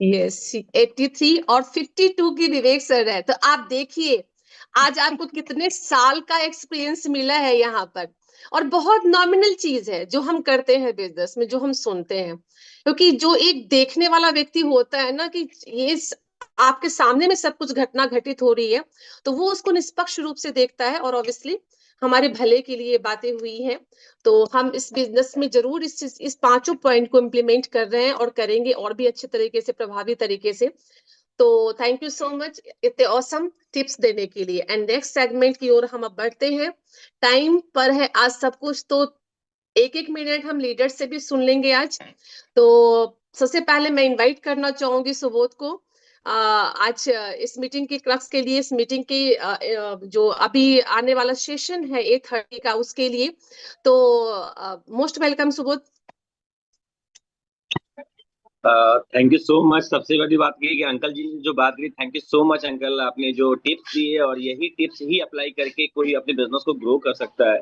यस 83 और 52 की विवेक सर है। तो आप देखिए आज आपको कितने साल का एक्सपीरियंस मिला है यहाँ पर। और बहुत नॉमिनल चीज है जो हम करते हैं बिजनेस में, जो हम सुनते हैं, क्योंकि जो एक देखने वाला व्यक्ति होता है ना कि ये आपके सामने में सब कुछ घटना घटित हो रही है, तो वो उसको निष्पक्ष रूप से देखता है, और ऑब्वियसली हमारे भले के लिए बातें हुई हैं। तो हम इस बिजनेस में जरूर इस 5 पॉइंट को इम्प्लीमेंट कर रहे हैं और करेंगे और भी अच्छे तरीके से, प्रभावी तरीके से। तो थैंक यू सो मच इतने ऑसम टिप्स देने के लिए। एंड नेक्स्ट सेगमेंट की ओर हम अब बढ़ते हैं। टाइम पर है आज सब कुछ, तो एक एक मिनट हम लीडर से भी सुन लेंगे आज। तो सबसे पहले मैं इनवाइट करना चाहूंगी सुबोध को। आज इस मीटिंग की क्रक्स के लिए, इस मीटिंग की जो अभी आने वाला सेशन है 8:30 का, उसके लिए। तो most welcome Subodh. Thank you so much. सबसे बड़ी बात ये है कि अंकल जी ने जो बात की, thank you so much uncle, आपने जो टिप्स दिए और यही टिप्स ही अप्लाई करके कोई अपने बिजनेस को ग्रो कर सकता है।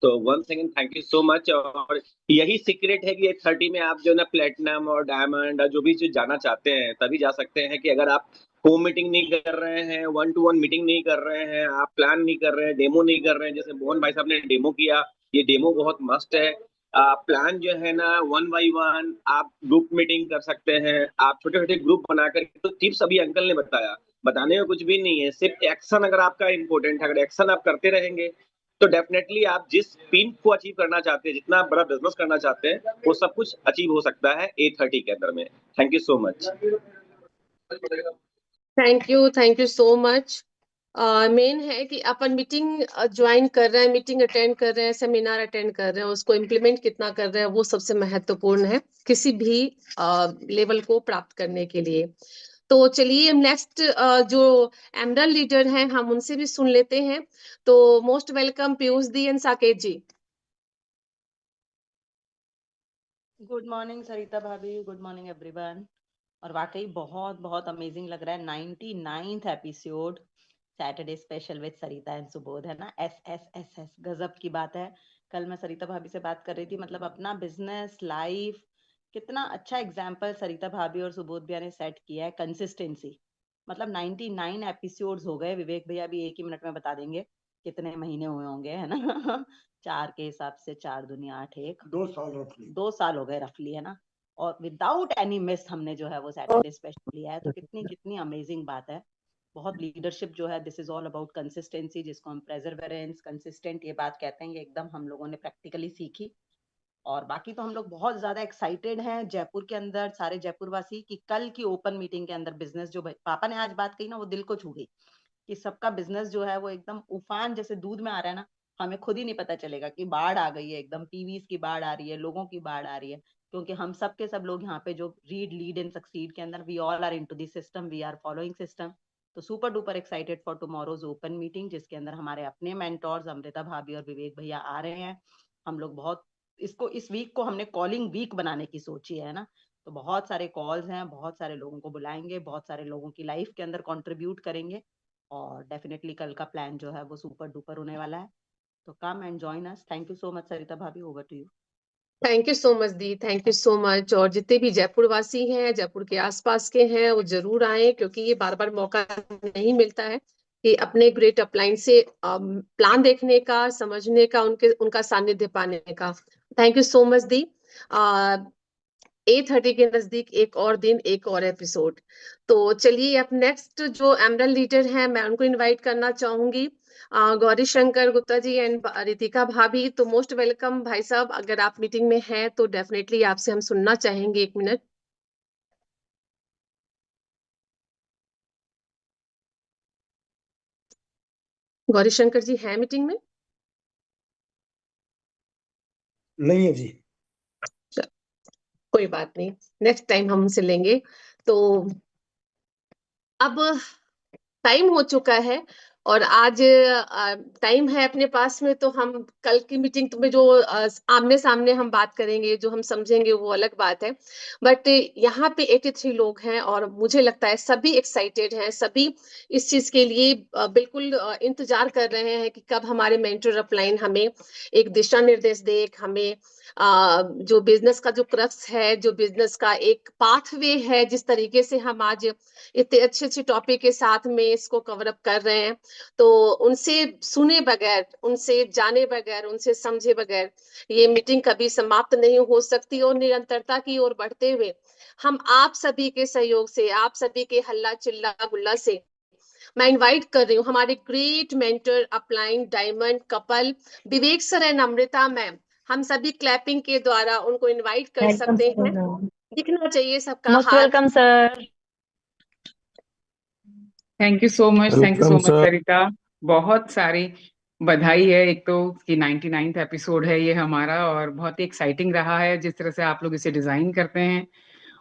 तो one second thank you so much. और यही सीक्रेट है कि 30 में आप जो ना प्लेटिनम और डायमंड जो भी चीज जाना चाहते हैं तभी जा सकते हैं। कि अगर आप होम मीटिंग नहीं कर रहे हैं, 1-to-1 मीटिंग नहीं कर रहे हैं, आप प्लान नहीं कर रहे हैं, डेमो नहीं कर रहे हैं, जैसे मोहन भाई साहब ने डेमो किया, ये डेमो बहुत मस्त है। प्लान जो है ना 1 by 1 आप ग्रुप मीटिंग कर सकते हैं, आप छोटे छोटे ग्रुप बनाकर। तो टिप्स अभी अंकल ने बताया, बताने में कुछ भी नहीं है, सिर्फ एक्शन अगर आपका इम्पोर्टेंट है। अगर एक्शन आप करते रहेंगे तो डेफिनेटली आप जिस पिन को अचीव करना चाहते हैं, जितना बड़ा बिजनेस करना चाहते हैं, वो सब कुछ अचीव हो सकता है 8:30 के अंदर में। Thank you so much. Thank you so much. Main है कि अपन मीटिंग ज्वाइन कर रहे हैं, मीटिंग अटेंड कर रहे हैं, सेमिनार अटेंड कर रहे हैं, उसको इम्प्लीमेंट कितना कर रहे हैं, वो सबसे महत्वपूर्ण है किसी भी लेवल को प्राप्त करने के लिए। तो चलिए हम नेक्स्ट जो एमरल्ड लीडर हैं हम उनसे भी सुन लेते हैं। तो मोस्ट वेलकम पीयूष दी and Saket ji. Good morning Sarita भाभी, गुड मॉर्निंग एवरीवन। और वाकई बहुत बहुत अमेजिंग लग रहा है 99th episode Saturday special with Sarita and Subodh, है ना। एस गजब की बात है। कल मैं सरिता भाभी से बात कर रही थी, मतलब अपना बिजनेस लाइफ कितना अच्छा एग्जाम्पल सरिता भाभी और सुबोध भैया ने सेट किया है। कंसिस्टेंसी, मतलब 99 एपिसोड्स हो गए। विवेक भैया भी एक ही मिनट में बता देंगे कितने महीने हुए होंगे, है ना। 4 के हिसाब से 4 दूनी 8, 1 2 साल रफली। 2 साल हो गए रफली, है ना। और विदाउट एनी मिस हमने जो है वो सैटरडे स्पेशल लिया है, तो कितनी कितनी अमेजिंग बात है। बहुत लीडरशिप जो है, this is all about consistency, जिसको हम प्रेजरवेरेंस कंसिस्टेंट ये बात कहते हैं, ये एकदम हम लोगों ने प्रैक्टिकली सीखी। और बाकी तो हम लोग बहुत ज्यादा एक्साइटेड हैं जयपुर के अंदर, सारे जयपुर वासी, कि कल की ओपन मीटिंग के अंदर बिजनेस जो पापा ने आज बात कही ना, वो दिल को छू गई। कि सबका बिजनेस जो है वो एकदम उफान जैसे दूध में आ रहा है ना। हमें खुद ही नहीं पता चलेगा कि बाढ़ आ गई है, एकदम पीवीज की बाढ़ आ रही है, लोगों की बाढ़ आ रही है। क्योंकि हम सब के सब लोग यहाँ पे जो रीड लीड एंड सक्सीड के अंदर, we all are into the system, we are following system. तो super duper excited for tomorrow's open meeting, जिसके अंदर हमारे अपने मेंटोर्स अमृता भाभी और विवेक भैया आ रहे हैं। हम लोग बहुत इसको इस वीक को हमने कॉलिंग वीक बनाने की सोची है ना। तो बहुत सारे कॉल्स हैं, बहुत सारे लोगों को बुलाएंगे, बहुत सारे लोगों की लाइफ के अंदर कंट्रीब्यूट करेंगे और डेफिनेटली कल का प्लान जो है वो सुपर डुपर होने वाला है। तो come and join us. Thank you so much Sarita भाभी, over to you. Thank you so much दी, थैंक यू सो मच। और जितने भी जयपुर वासी हैं, जयपुर के आसपास के हैं, वो जरूर आए, क्योंकि ये बार बार मौका नहीं मिलता है कि अपने ग्रेट अपलाइन से प्लान देखने का, समझने का, उनका सानिध्य पाने का। थैंक यू सो मच दी। 8:30 के नजदीक एक और दिन, एक और एपिसोड। तो चलिए अब नेक्स्ट जो एमरल लीडर हैं, मैं उनको इनवाइट करना चाहूंगी, गौरी शंकर गुप्ता जी एंड रितिका भाभी। तो मोस्ट वेलकम भाई साहब, अगर आप मीटिंग में हैं तो डेफिनेटली आपसे हम सुनना चाहेंगे 1 मिनट। गौरी शंकर जी हैं मीटिंग में? नहीं है जी। कोई बात नहीं, नेक्स्ट टाइम हम उनसे लेंगे। तो अब टाइम हो चुका है और आज टाइम है अपने पास में, तो हम कल की मीटिंग में जो आमने सामने हम बात करेंगे, जो हम समझेंगे, वो अलग बात है। बट यहाँ पे 83 लोग हैं और मुझे लगता है सभी एक्साइटेड हैं, सभी इस चीज के लिए बिल्कुल इंतजार कर रहे हैं कि कब हमारे मेंटर अपलाइन हमें एक दिशा निर्देश दे, हमें जो बिजनेस का जो क्रक्स है, जो बिजनेस का एक पाथवे है, जिस तरीके से हम आज इतने अच्छे अच्छे टॉपिक के साथ में इसको कवर अप कर रहे हैं। तो उनसे सुने बगैर, उनसे जाने बगैर, उनसे समझे बगैर ये मीटिंग कभी समाप्त नहीं हो सकती। और निरंतरता की ओर बढ़ते हुए हम आप सभी के सहयोग से, आप सभी के हल्ला चिल्ला गुल्ला से मैं इनवाइट कर रही हूँ हमारे great mentor upline diamond couple Vivek sir and Amrita ma'am. हम सभी क्लैपिंग के द्वारा उनको इनवाइट कर सकते हैं। दिखना चाहिए सबका मोस्ट हाथ। Welcome sir. Thank you so much, thank you so much Sarita. बहुत सारी बधाई है। एक तो कि 99th एपिसोड है ये हमारा और बहुत ही एक्साइटिंग रहा है जिस तरह से आप लोग इसे डिजाइन करते हैं।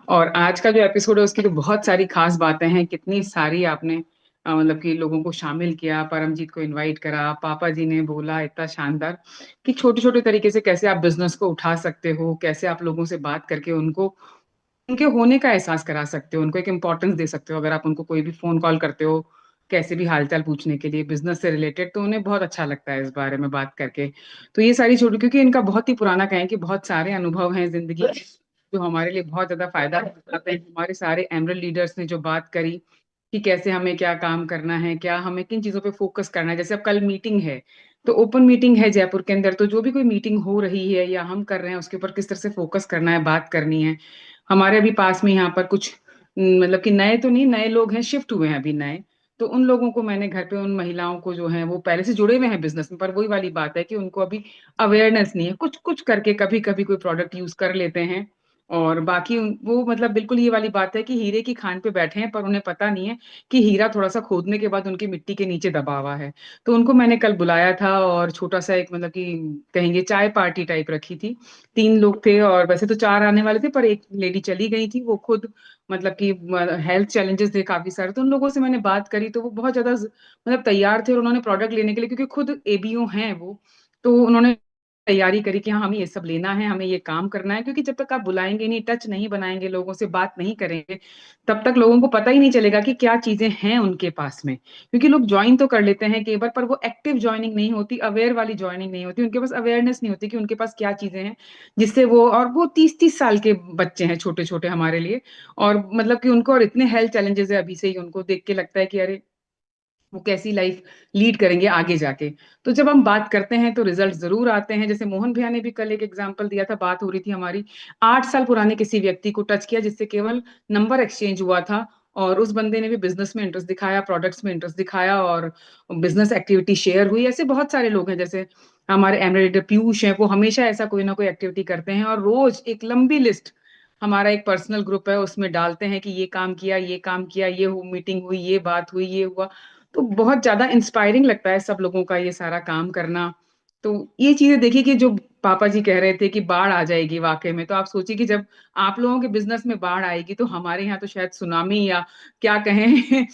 और आज का जो एपिसोड है उसकी तो बहुत सारी खास बातें हैं। कितनी सारी आपने मतलब कि लोगों को शामिल किया, परमजीत को इनवाइट करा, पापा जी ने बोला, इतना शानदार कि छोटे छोटे तरीके से कैसे आप बिजनेस को उठा सकते हो, कैसे आप लोगों से बात करके उनको उनके होने का एहसास करा सकते हो, उनको एक इम्पोर्टेंस दे सकते हो। अगर आप उनको कोई भी फोन कॉल करते हो कैसे भी हालचाल पूछने के लिए बिजनेस से रिलेटेड, तो उन्हें बहुत अच्छा लगता है इस बारे में बात करके। तो ये सारी छोटी, क्योंकि इनका बहुत ही पुराना कहें कि बहुत सारे अनुभव हैं जिंदगी के जो हमारे लिए बहुत ज्यादा फायदा आते हैं। हमारे सारे एमरल लीडर्स ने जो बात करी कि कैसे हमें क्या काम करना है, क्या हमें किन चीजों पे फोकस करना है। जैसे अब कल मीटिंग है तो ओपन मीटिंग है जयपुर के अंदर, तो जो भी कोई मीटिंग हो रही है या हम कर रहे हैं उसके ऊपर किस तरह से फोकस करना है, बात करनी है। हमारे अभी पास में यहाँ पर कुछ मतलब कि नए तो नहीं, नए लोग हैं, शिफ्ट हुए हैं अभी नए। तो उन लोगों को मैंने घर पे, उन महिलाओं को जो है वो पहले से जुड़े हुए हैं बिजनेस में, पर वही वाली बात है कि उनको अभी अवेयरनेस नहीं है। कुछ कुछ करके कभी कभी कोई प्रोडक्ट यूज कर लेते हैं और बाकी वो मतलब बिल्कुल ये वाली बात है कि हीरे की खान पे बैठे हैं पर उन्हें पता नहीं है कि हीरा थोड़ा सा खोदने के बाद उनकी मिट्टी के नीचे दबा हुआ है। तो उनको मैंने कल बुलाया था और छोटा सा एक मतलब कि कहेंगे चाय पार्टी टाइप रखी थी। 3 लोग थे और वैसे तो 4 आने वाले थे पर एक लेडी चली गई थी, वो खुद मतलब कि हेल्थ चैलेंजेस थे काफी सारे। तो उन लोगों से मैंने बात करी तो वो बहुत ज्यादा मतलब तैयार थे और उन्होंने प्रोडक्ट लेने के लिए, क्योंकि खुद एबीओ हैं वो, तो उन्होंने तैयारी करी कि हाँ हमें ये सब लेना है, हमें ये काम करना है। क्योंकि जब तक आप बुलाएंगे नहीं, टच नहीं बनाएंगे, लोगों से बात नहीं करेंगे, तब तक लोगों को पता ही नहीं चलेगा कि क्या चीजें हैं उनके पास में। क्योंकि लोग ज्वाइन तो कर लेते हैं कई बार पर वो एक्टिव ज्वाइनिंग नहीं होती, अवेयर वाली ज्वाइनिंग नहीं होती, उनके पास अवेयरनेस नहीं होती कि उनके पास क्या चीजें हैं जिससे वो, और वो 30-30 साल के बच्चे हैं छोटे छोटे हमारे लिए। और मतलब कि उनको और इतने हेल्थ चैलेंजेस है अभी से ही, उनको देख के लगता है कि अरे वो कैसी लाइफ लीड करेंगे आगे जाके। तो जब हम बात करते हैं तो रिजल्ट जरूर आते हैं। जैसे मोहन भैया ने भी कल एक एग्जांपल दिया था, बात हो रही थी हमारी, 8 साल पुराने किसी व्यक्ति को टच किया जिससे केवल नंबर एक्सचेंज हुआ था और उस बंदे ने भी बिजनेस में इंटरेस्ट दिखाया, प्रोडक्ट्स में इंटरेस्ट दिखाया और बिजनेस एक्टिविटी शेयर हुई। ऐसे बहुत सारे लोग हैं, जैसे हमारे एमरल पीयूष हैं, वो हमेशा ऐसा कोई ना कोई एक्टिविटी करते हैं और रोज एक लंबी लिस्ट, हमारा एक पर्सनल ग्रुप है उसमें डालते हैं कि ये काम किया, ये काम किया, ये मीटिंग हुई, ये बात हुई, ये हुआ। तो बहुत ज्यादा इंस्पायरिंग लगता है सब लोगों का ये सारा काम करना। तो ये चीजें देखिए कि जो पापा जी कह रहे थे कि बाढ़ आ जाएगी वाकई में, तो आप सोचिए कि जब आप लोगों के बिजनेस में बाढ़ आएगी तो हमारे यहाँ तो शायद सुनामी या क्या कहें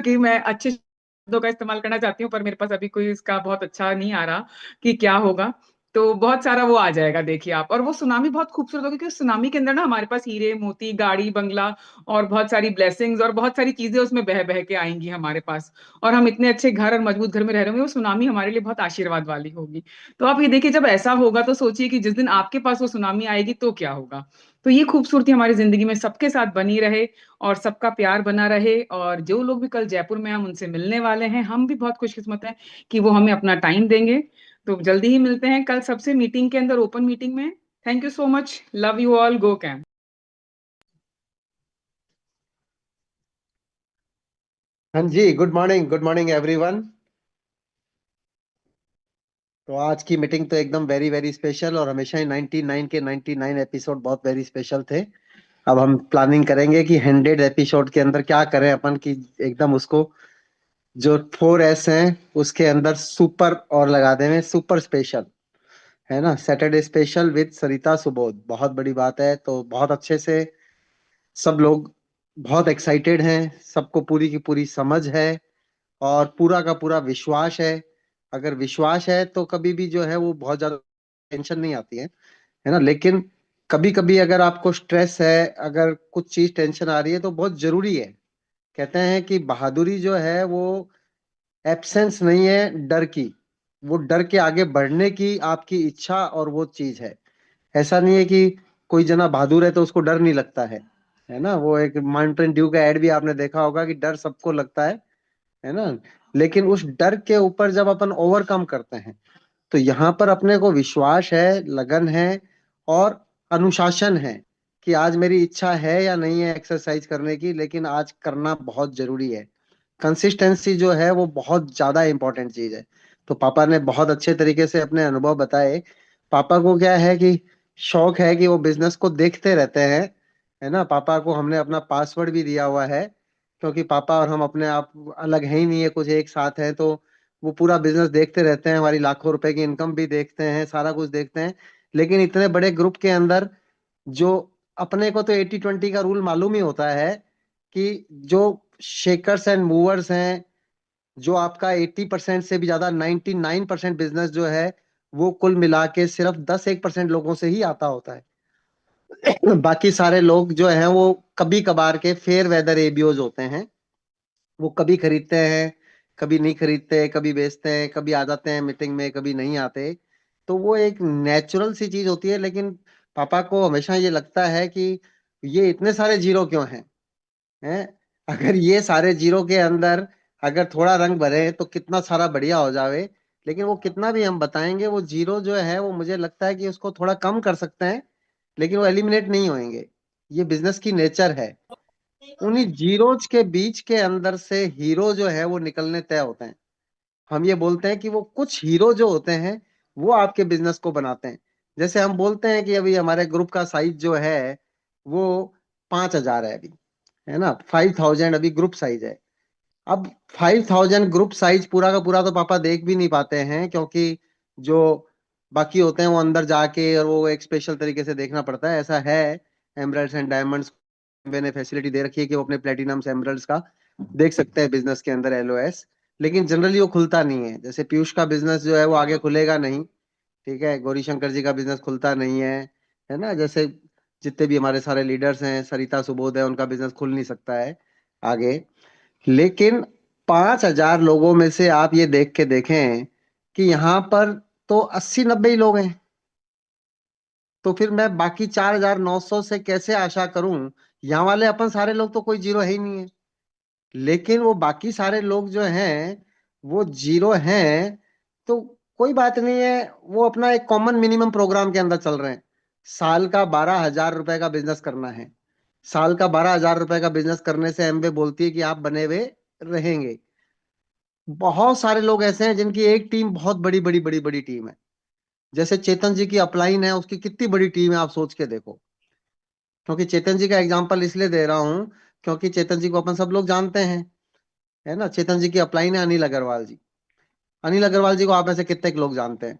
कि मैं अच्छे शब्दों का इस्तेमाल करना चाहती हूँ पर मेरे पास अभी कोई इसका बहुत अच्छा नहीं आ रहा कि क्या होगा। तो बहुत सारा वो आ जाएगा, देखिए आप। और वो सुनामी बहुत खूबसूरत होगी, क्योंकि सुनामी के अंदर ना हमारे पास हीरे मोती, गाड़ी बंगला और बहुत सारी ब्लेसिंग्स और बहुत सारी चीजें उसमें बह बह के आएंगी हमारे पास। और हम इतने अच्छे घर और मजबूत घर में रह रहे होंगे, वो सुनामी हमारे लिए बहुत आशीर्वाद वाली होगी। तो आप ये देखिए, जब ऐसा होगा तो सोचिए कि जिस दिन आपके पास वो सुनामी आएगी तो क्या होगा। तो ये खूबसूरती हमारी जिंदगी में सबके साथ बनी रहे और सबका प्यार बना रहे। और जो लोग भी कल जयपुर में हम उनसे मिलने वाले हैं, हम भी बहुत खुशकिस्मत हैं कि वो हमें अपना टाइम देंगे। तो जल्दी ही मिलते हैं कल सबसे मीटिंग के अंदर, ओपन मीटिंग में। Thank you so much, love you all, go camp. हाँ जी, गुड मॉर्निंग एवरीवन। तो आज की मीटिंग तो एकदम वेरी वेरी स्पेशल, और हमेशा ही 99 के 99 एपिसोड बहुत वेरी स्पेशल थे। अब हम प्लानिंग करेंगे कि 100 एपिसोड के अंदर क्या करें अपन, की एकदम उसको जो 4S हैं उसके अंदर सुपर और लगा दें, सुपर स्पेशल, है ना। सैटरडे स्पेशल विद सरिता सुबोध, बहुत बड़ी बात है। तो बहुत अच्छे से सब लोग बहुत एक्साइटेड हैं, सबको पूरी की पूरी समझ है और पूरा का पूरा विश्वास है। अगर विश्वास है तो कभी भी जो है वो बहुत ज्यादा टेंशन नहीं आती है ना। लेकिन कभी कभी अगर आपको स्ट्रेस है, अगर कुछ चीज टेंशन आ रही है तो बहुत जरूरी है। कहते हैं कि बहादुरी जो है वो एब्सेंस नहीं है डर की, वो डर के आगे बढ़ने की आपकी इच्छा और वो चीज है। ऐसा नहीं है कि कोई जना बहादुर है तो उसको डर नहीं लगता है ना। वो एक माउंटेन ड्यू का एड भी आपने देखा होगा कि डर सबको लगता है ना। लेकिन उस डर के ऊपर जब अपन ओवरकम करते हैं तो यहाँ पर अपने को विश्वास है, लगन है और अनुशासन है कि आज मेरी इच्छा है या नहीं है एक्सरसाइज करने की, लेकिन आज करना बहुत जरूरी है। कंसिस्टेंसी जो है वो बहुत ज्यादा इंपॉर्टेंट चीज है। तो पापा ने बहुत अच्छे तरीके से अपने अनुभव बताए। पापा को क्या है कि शौक है कि वो बिजनेस को देखते रहते हैं, है ना। पापा को हमने अपना पासवर्ड भी दिया हुआ है, क्योंकि पापा और हम अपने आप अलग है ही नहीं है, कुछ एक साथ है। तो वो पूरा बिजनेस देखते रहते हैं, हमारी लाखों रुपए की इनकम भी देखते हैं, सारा कुछ देखते हैं। लेकिन इतने बड़े ग्रुप के अंदर जो अपने को तो 80-20 का रूल मालूम ही होता है कि जो शेकर्स एंड मूवर्स हैं, जो आपका 80% से भी ज्यादा 99% बिजनेस जो है वो कुल मिला के सिर्फ 10-1% लोगों से ही आता होता है। बाकी सारे लोग जो हैं वो कभी कभार के फेयर वेदर एबीओज होते हैं। वो कभी खरीदते हैं, कभी नहीं खरीदते, कभी बेचते हैं, कभी आ जाते हैं मीटिंग में, कभी नहीं आते। तो वो एक नेचुरल सी चीज होती है। लेकिन पापा को हमेशा ये लगता है कि ये इतने सारे जीरो क्यों हैं। अगर ये सारे जीरो के अंदर अगर थोड़ा रंग भरे तो कितना सारा बढ़िया हो जावे। लेकिन वो कितना भी हम बताएंगे, वो जीरो जो है वो मुझे लगता है कि उसको थोड़ा कम कर सकते हैं, लेकिन वो एलिमिनेट नहीं होंगे। ये बिजनेस की नेचर है। उन्हीं जीरोज के बीच के अंदर से हीरो जो है वो निकलने तय होते हैं। हम ये बोलते हैं कि वो कुछ हीरो जो होते हैं वो आपके बिजनेस को बनाते हैं। जैसे हम बोलते हैं कि अभी हमारे ग्रुप का साइज जो है वो 5,000 है अभी, है ना। 5,000 अभी ग्रुप साइज है। अब 5,000 ग्रुप साइज पूरा का पूरा तो पापा देख भी नहीं पाते हैं, क्योंकि जो बाकी होते हैं वो अंदर जाके और वो एक स्पेशल तरीके से देखना पड़ता है। ऐसा है, एमराल्ड्स एंड डायमंड्स मैंने फैसिलिटी दे रखी है कि वो अपने प्लेटिनम्स एमराल्ड्स का देख सकते हैं बिजनेस के अंदर एलओएस। लेकिन जनरली वो खुलता नहीं है। जैसे पीयूष का बिजनेस जो है वो आगे खुलेगा नहीं, ठीक है। गौरी शंकर जी का बिजनेस खुलता नहीं है ना। जैसे जितने भी हमारे सारे लीडर्स हैं, सरिता सुबोध है, उनका बिजनेस खुल नहीं सकता है आगे। लेकिन 5,000 लोगों में से आप ये देख के देखें कि यहाँ पर तो 80-90 ही लोग हैं। तो फिर मैं बाकी 4,900 से कैसे आशा करूं। यहाँ वाले अपन सारे लोग तो कोई जीरो है ही नहीं है, लेकिन वो बाकी सारे लोग जो हैं वो जीरो हैं। तो कोई बात नहीं है, वो अपना एक कॉमन मिनिमम प्रोग्राम के अंदर चल रहे हैं। साल का 12,000 रुपए का बिजनेस करना है। साल का 12,000 रुपए का बिजनेस करने से एमबे बोलती है कि आप बने हुए रहेंगे। बहुत सारे लोग ऐसे हैं जिनकी एक टीम बहुत बड़ी बड़ी बड़ी बड़ी टीम है। जैसे चेतन जी की अपलाइन है, उसकी कितनी बड़ी टीम है आप सोच के देखो। क्योंकि चेतन जी का एग्जांपल इसलिए दे रहा हूं क्योंकि चेतन जी को अपन सब लोग जानते हैं, है ना। चेतन जी की अपलाइन है अनिल अग्रवाल जी। अनिल अग्रवाल जी को आप में से कितने लोग जानते हैं?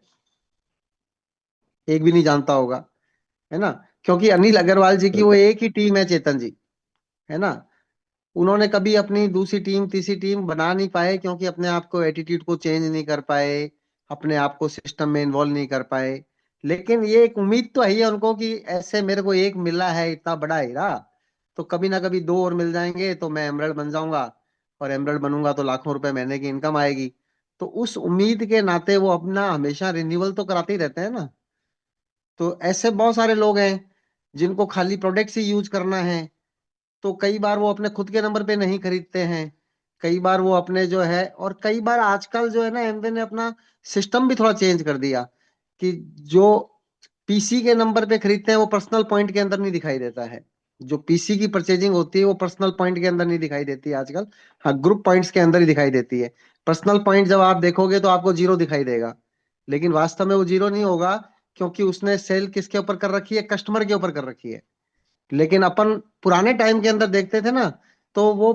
एक भी नहीं जानता होगा, है ना। क्योंकि अनिल अग्रवाल जी की वो एक ही टीम है, चेतन जी, है ना। उन्होंने कभी अपनी दूसरी टीम तीसरी टीम बना नहीं पाए, क्योंकि अपने आप को एटीट्यूड को चेंज नहीं कर पाए, अपने आप को सिस्टम में इन्वॉल्व नहीं कर पाए। लेकिन ये एक उम्मीद तो है उनको कि ऐसे मेरे को एक मिला है इतना बड़ा हीरा, तो कभी ना कभी दो और मिल जाएंगे तो मैं एमरल्ड बन जाऊंगा, और एमरल्ड बनूंगा तो लाखों रुपए महीने की इनकम आएगी। तो उस उम्मीद के नाते वो अपना हमेशा रिन्यूअल तो कराते ही रहते हैं ना। तो ऐसे बहुत सारे लोग हैं जिनको खाली प्रोडक्ट्स ही यूज करना है, तो कई बार वो अपने खुद के नंबर पे नहीं खरीदते हैं, कई बार वो अपने जो है, और कई बार आजकल जो है ना एमवे ने अपना सिस्टम भी थोड़ा चेंज कर दिया कि जो पीसी के नंबर पे खरीदते हैं वो पर्सनल पॉइंट के अंदर नहीं दिखाई देता है। जो पीसी की परचेजिंग होती है वो पर्सनल पॉइंट के अंदर नहीं दिखाई देती है आजकल, हाँ ग्रुप पॉइंट्स के अंदर ही दिखाई देती है। पर्सनल पॉइंट जब आप देखोगे तो आपको जीरो दिखाई देगा, लेकिन वास्तव में वो जीरो नहीं होगा, क्योंकि उसने सेल किसके ऊपर कर रखी है, कस्टमर के ऊपर कर रखी है। लेकिन अपन पुराने टाइम के अंदर देखते थे ना, तो वो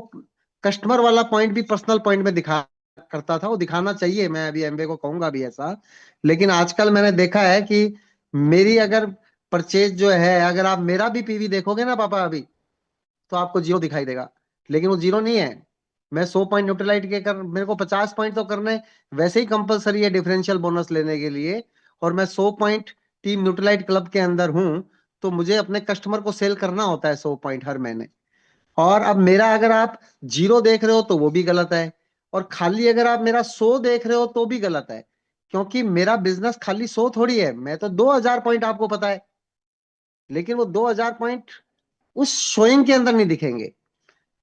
कस्टमर वाला पॉइंट भी पर्सनल पॉइंट में दिखा करता था, वो दिखाना चाहिए, मैं अभी एमबे को कहूंगा भी ऐसा। लेकिन आजकल मैंने देखा है कि मेरी अगर परचेज जो है, अगर आप मेरा भी पीवी देखोगे ना पापा अभी, तो आपको जीरो दिखाई देगा, लेकिन वो जीरो नहीं है। मैं 100 पॉइंट न्यूट्रलाइट के कर, मेरे को 50 पॉइंट तो करने वैसे ही कंपलसरी है डिफरेंशियल बोनस लेने के लिए, और मैं 100 पॉइंट टीम न्यूट्रलाइट क्लब के अंदर हूं, तो मुझे अपने कस्टमर को सेल करना होता है 100 पॉइंट हर महीने। और अब मेरा अगर आप जीरो देख रहे हो तो वो भी गलत है, और खाली अगर आप मेरा 100 देख रहे हो तो भी गलत है, क्योंकि मेरा बिजनेस खाली 100 थोड़ी है, मैं तो 2000 पॉइंट आपको पता है, लेकिन वो 2000 पॉइंट उस शोइंग के अंदर नहीं दिखेंगे।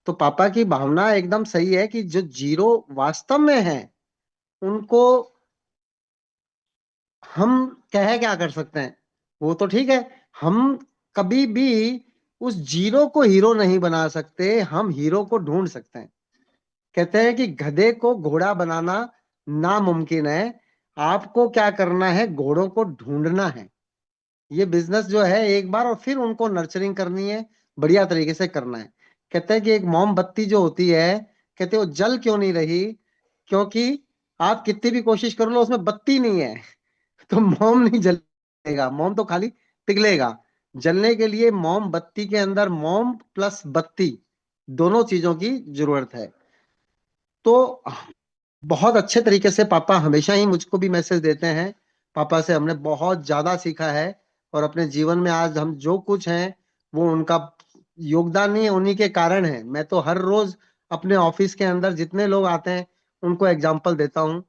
तो पापा की भावना एकदम सही है कि जो जीरो वास्तव में है उनको हम कह क्या कर सकते हैं, वो तो ठीक है, हम कभी भी उस जीरो को हीरो नहीं बना सकते, हम हीरो को ढूंढ सकते हैं। कहते हैं कि गधे को घोड़ा बनाना नामुमकिन है, आपको क्या करना है, घोड़ों को ढूंढना है। ये बिजनेस जो है एक बार, और फिर उनको नर्चरिंग करनी है, बढ़िया तरीके से करना है। कहते हैं कि एक मोमबत्ती जो होती है, कहते हैं वो जल क्यों नहीं रही, क्योंकि आप कितनी भी कोशिश कर लो उसमें बत्ती नहीं है। तो मोम नहीं जलेगा, मोम तो खाली पिघलेगा। जलने के लिए मोमबत्ती के अंदर मोम प्लस बत्ती दोनों चीजों की जरूरत है। तो बहुत अच्छे तरीके से पापा हमेशा ही मुझको भी मैसेज देते हैं, पापा से हमने बहुत ज्यादा सीखा है, और अपने जीवन में आज हम जो कुछ हैं वो उनका योगदान नहीं है, उन्हीं के कारण है। मैं तो हर रोज अपने ऑफिस के अंदर जितने लोग आते हैं उनको एग्जाम्पल देता हूँ।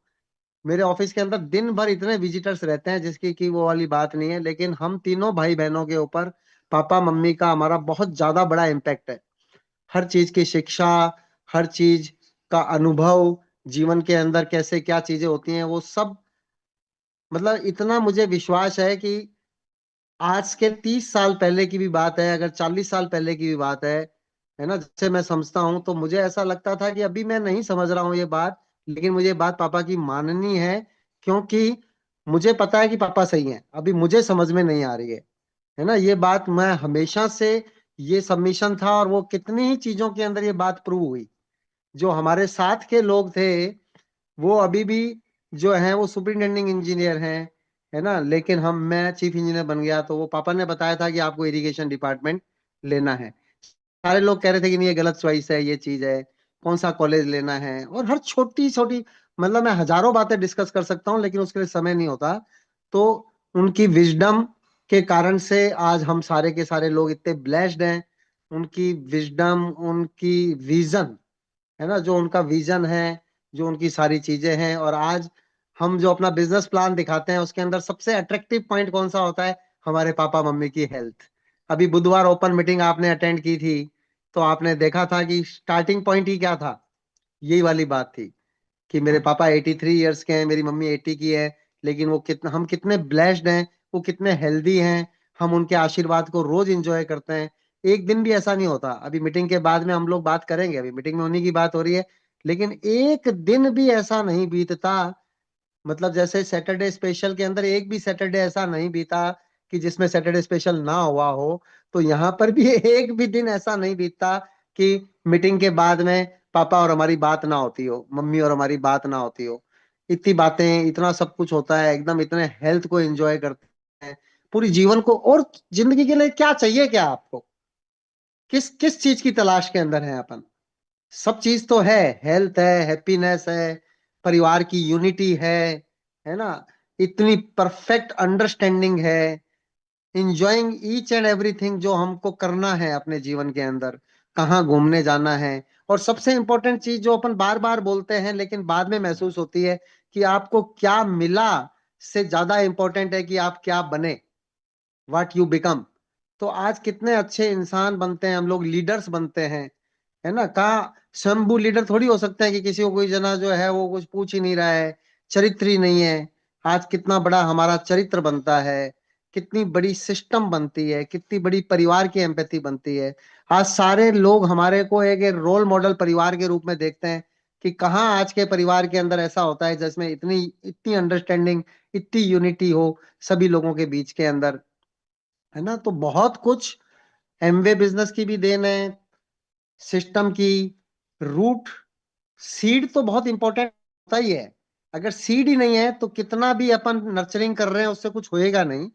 मेरे ऑफिस के अंदर दिन भर इतने विजिटर्स रहते हैं जिसकी की वो वाली बात नहीं है, लेकिन हम तीनों भाई बहनों के ऊपर पापा मम्मी का हमारा बहुत ज्यादा बड़ा इम्पैक्ट है। हर चीज की शिक्षा, हर चीज का अनुभव, जीवन के अंदर कैसे क्या चीजें होती हैं वो सब, मतलब इतना मुझे विश्वास है कि आज के 30 साल पहले की भी बात है, अगर 40 साल पहले की भी बात है ना, जैसे मैं समझता हूँ तो मुझे ऐसा लगता था कि अभी मैं नहीं समझ रहा हूँ ये बात, लेकिन मुझे ये बात पापा की माननी है, क्योंकि मुझे पता है कि पापा सही हैं, अभी मुझे समझ में नहीं आ रही है ना ये बात। मैं हमेशा से ये सबमिशन था, और वो कितनी ही चीजों के अंदर ये बात प्रूव हुई। जो हमारे साथ के लोग थे वो अभी भी जो है वो सुपरिटेंडिंग इंजीनियर हैं, है ना, लेकिन मैं चीफ इंजीनियर बन गया, तो वो पापा ने बताया था कि आपको इरिगेशन डिपार्टमेंट लेना है। सारे लोग कह रहे थे कि नहीं ये गलत चॉइस है, ये चीज है, कौन सा कॉलेज लेना है, और हर छोटी छोटी, मतलब मैं हजारों बातें डिस्कस कर सकता हूँ लेकिन उसके लिए समय नहीं होता। तो उनकी विजडम के कारण से आज हम सारे के सारे लोग इतने ब्लेस्ड हैं। उनकी विजडम, उनकी विजन, है ना, जो उनका विजन है, जो उनकी सारी चीजें हैं, और आज हम जो अपना बिजनेस प्लान दिखाते हैं उसके अंदर सबसे अट्रैक्टिव पॉइंट कौन सा होता है, हमारे पापा मम्मी की हेल्थ। अभी बुधवार ओपन मीटिंग आपने अटेंड की थी, तो आपने देखा था कि स्टार्टिंग पॉइंट ही क्या था, यही वाली बात थी कि मेरे पापा 83 ईयर्स के हैं, मेरी मम्मी 80 की है, लेकिन वो कितना, हम कितने ब्लेस्ड हैं, वो कितने हेल्दी हैं, हम उनके आशीर्वाद को रोज एंजॉय करते हैं। एक दिन भी ऐसा नहीं होता, अभी मीटिंग के बाद में हम लोग बात करेंगे, अभी मीटिंग में उन्हीं की बात हो रही है, लेकिन एक दिन भी ऐसा नहीं बीतता, मतलब जैसे सैटरडे स्पेशल के अंदर एक भी सैटरडे ऐसा नहीं बीता कि जिसमें सैटरडे स्पेशल ना हुआ हो, तो यहाँ पर भी एक भी दिन ऐसा नहीं बीतता कि मीटिंग के बाद में पापा और हमारी बात ना होती हो, मम्मी और हमारी बात ना होती हो। इतनी बातें, इतना सब कुछ होता है, एकदम इतने हेल्थ को एंजॉय करते हैं पूरी जीवन को। और जिंदगी के लिए क्या चाहिए, क्या आपको किस किस चीज की तलाश के अंदर है अपन, सब चीज तो है, हेल्थ है, हैप्पीनेस है, परिवार की यूनिटी है ना, इतनी परफेक्ट अंडरस्टैंडिंग है, इंजॉइंग ईच एंड एवरीथिंग जो हमको करना है अपने जीवन के अंदर, कहाँ घूमने जाना है। और सबसे इंपॉर्टेंट चीज जो अपन बार बार बोलते हैं लेकिन बाद में महसूस होती है कि आपको क्या मिला से ज्यादा इंपॉर्टेंट है कि आप क्या बने, व्हाट यू बिकम। तो आज कितने अच्छे इंसान बनते हैं हम लोग, लीडर्स बनते हैं, है ना। कहा स्वयंभू लीडर थोड़ी हो सकते हैं कि किसी को कोई जना जो है वो कुछ पूछ ही नहीं रहा है, चरित्र ही नहीं है। आज कितना बड़ा हमारा चरित्र बनता है, कितनी बड़ी सिस्टम बनती है, कितनी बड़ी परिवार की एम्पैथी बनती है। आज सारे लोग हमारे को एक रोल मॉडल परिवार के रूप में देखते हैं कि कहाँ आज के परिवार के अंदर ऐसा होता है जिसमें इतनी इतनी अंडरस्टैंडिंग, इतनी यूनिटी हो सभी लोगों के बीच के अंदर, है ना। तो बहुत कुछ एमवे बिजनेस की भी देन है, सिस्टम की। रूट सीड तो बहुत इंपॉर्टेंट होता ही है। अगर सीड ही नहीं है तो कितना भी अपन नर्चरिंग कर रहे हैं उससे कुछ होएगा नहीं।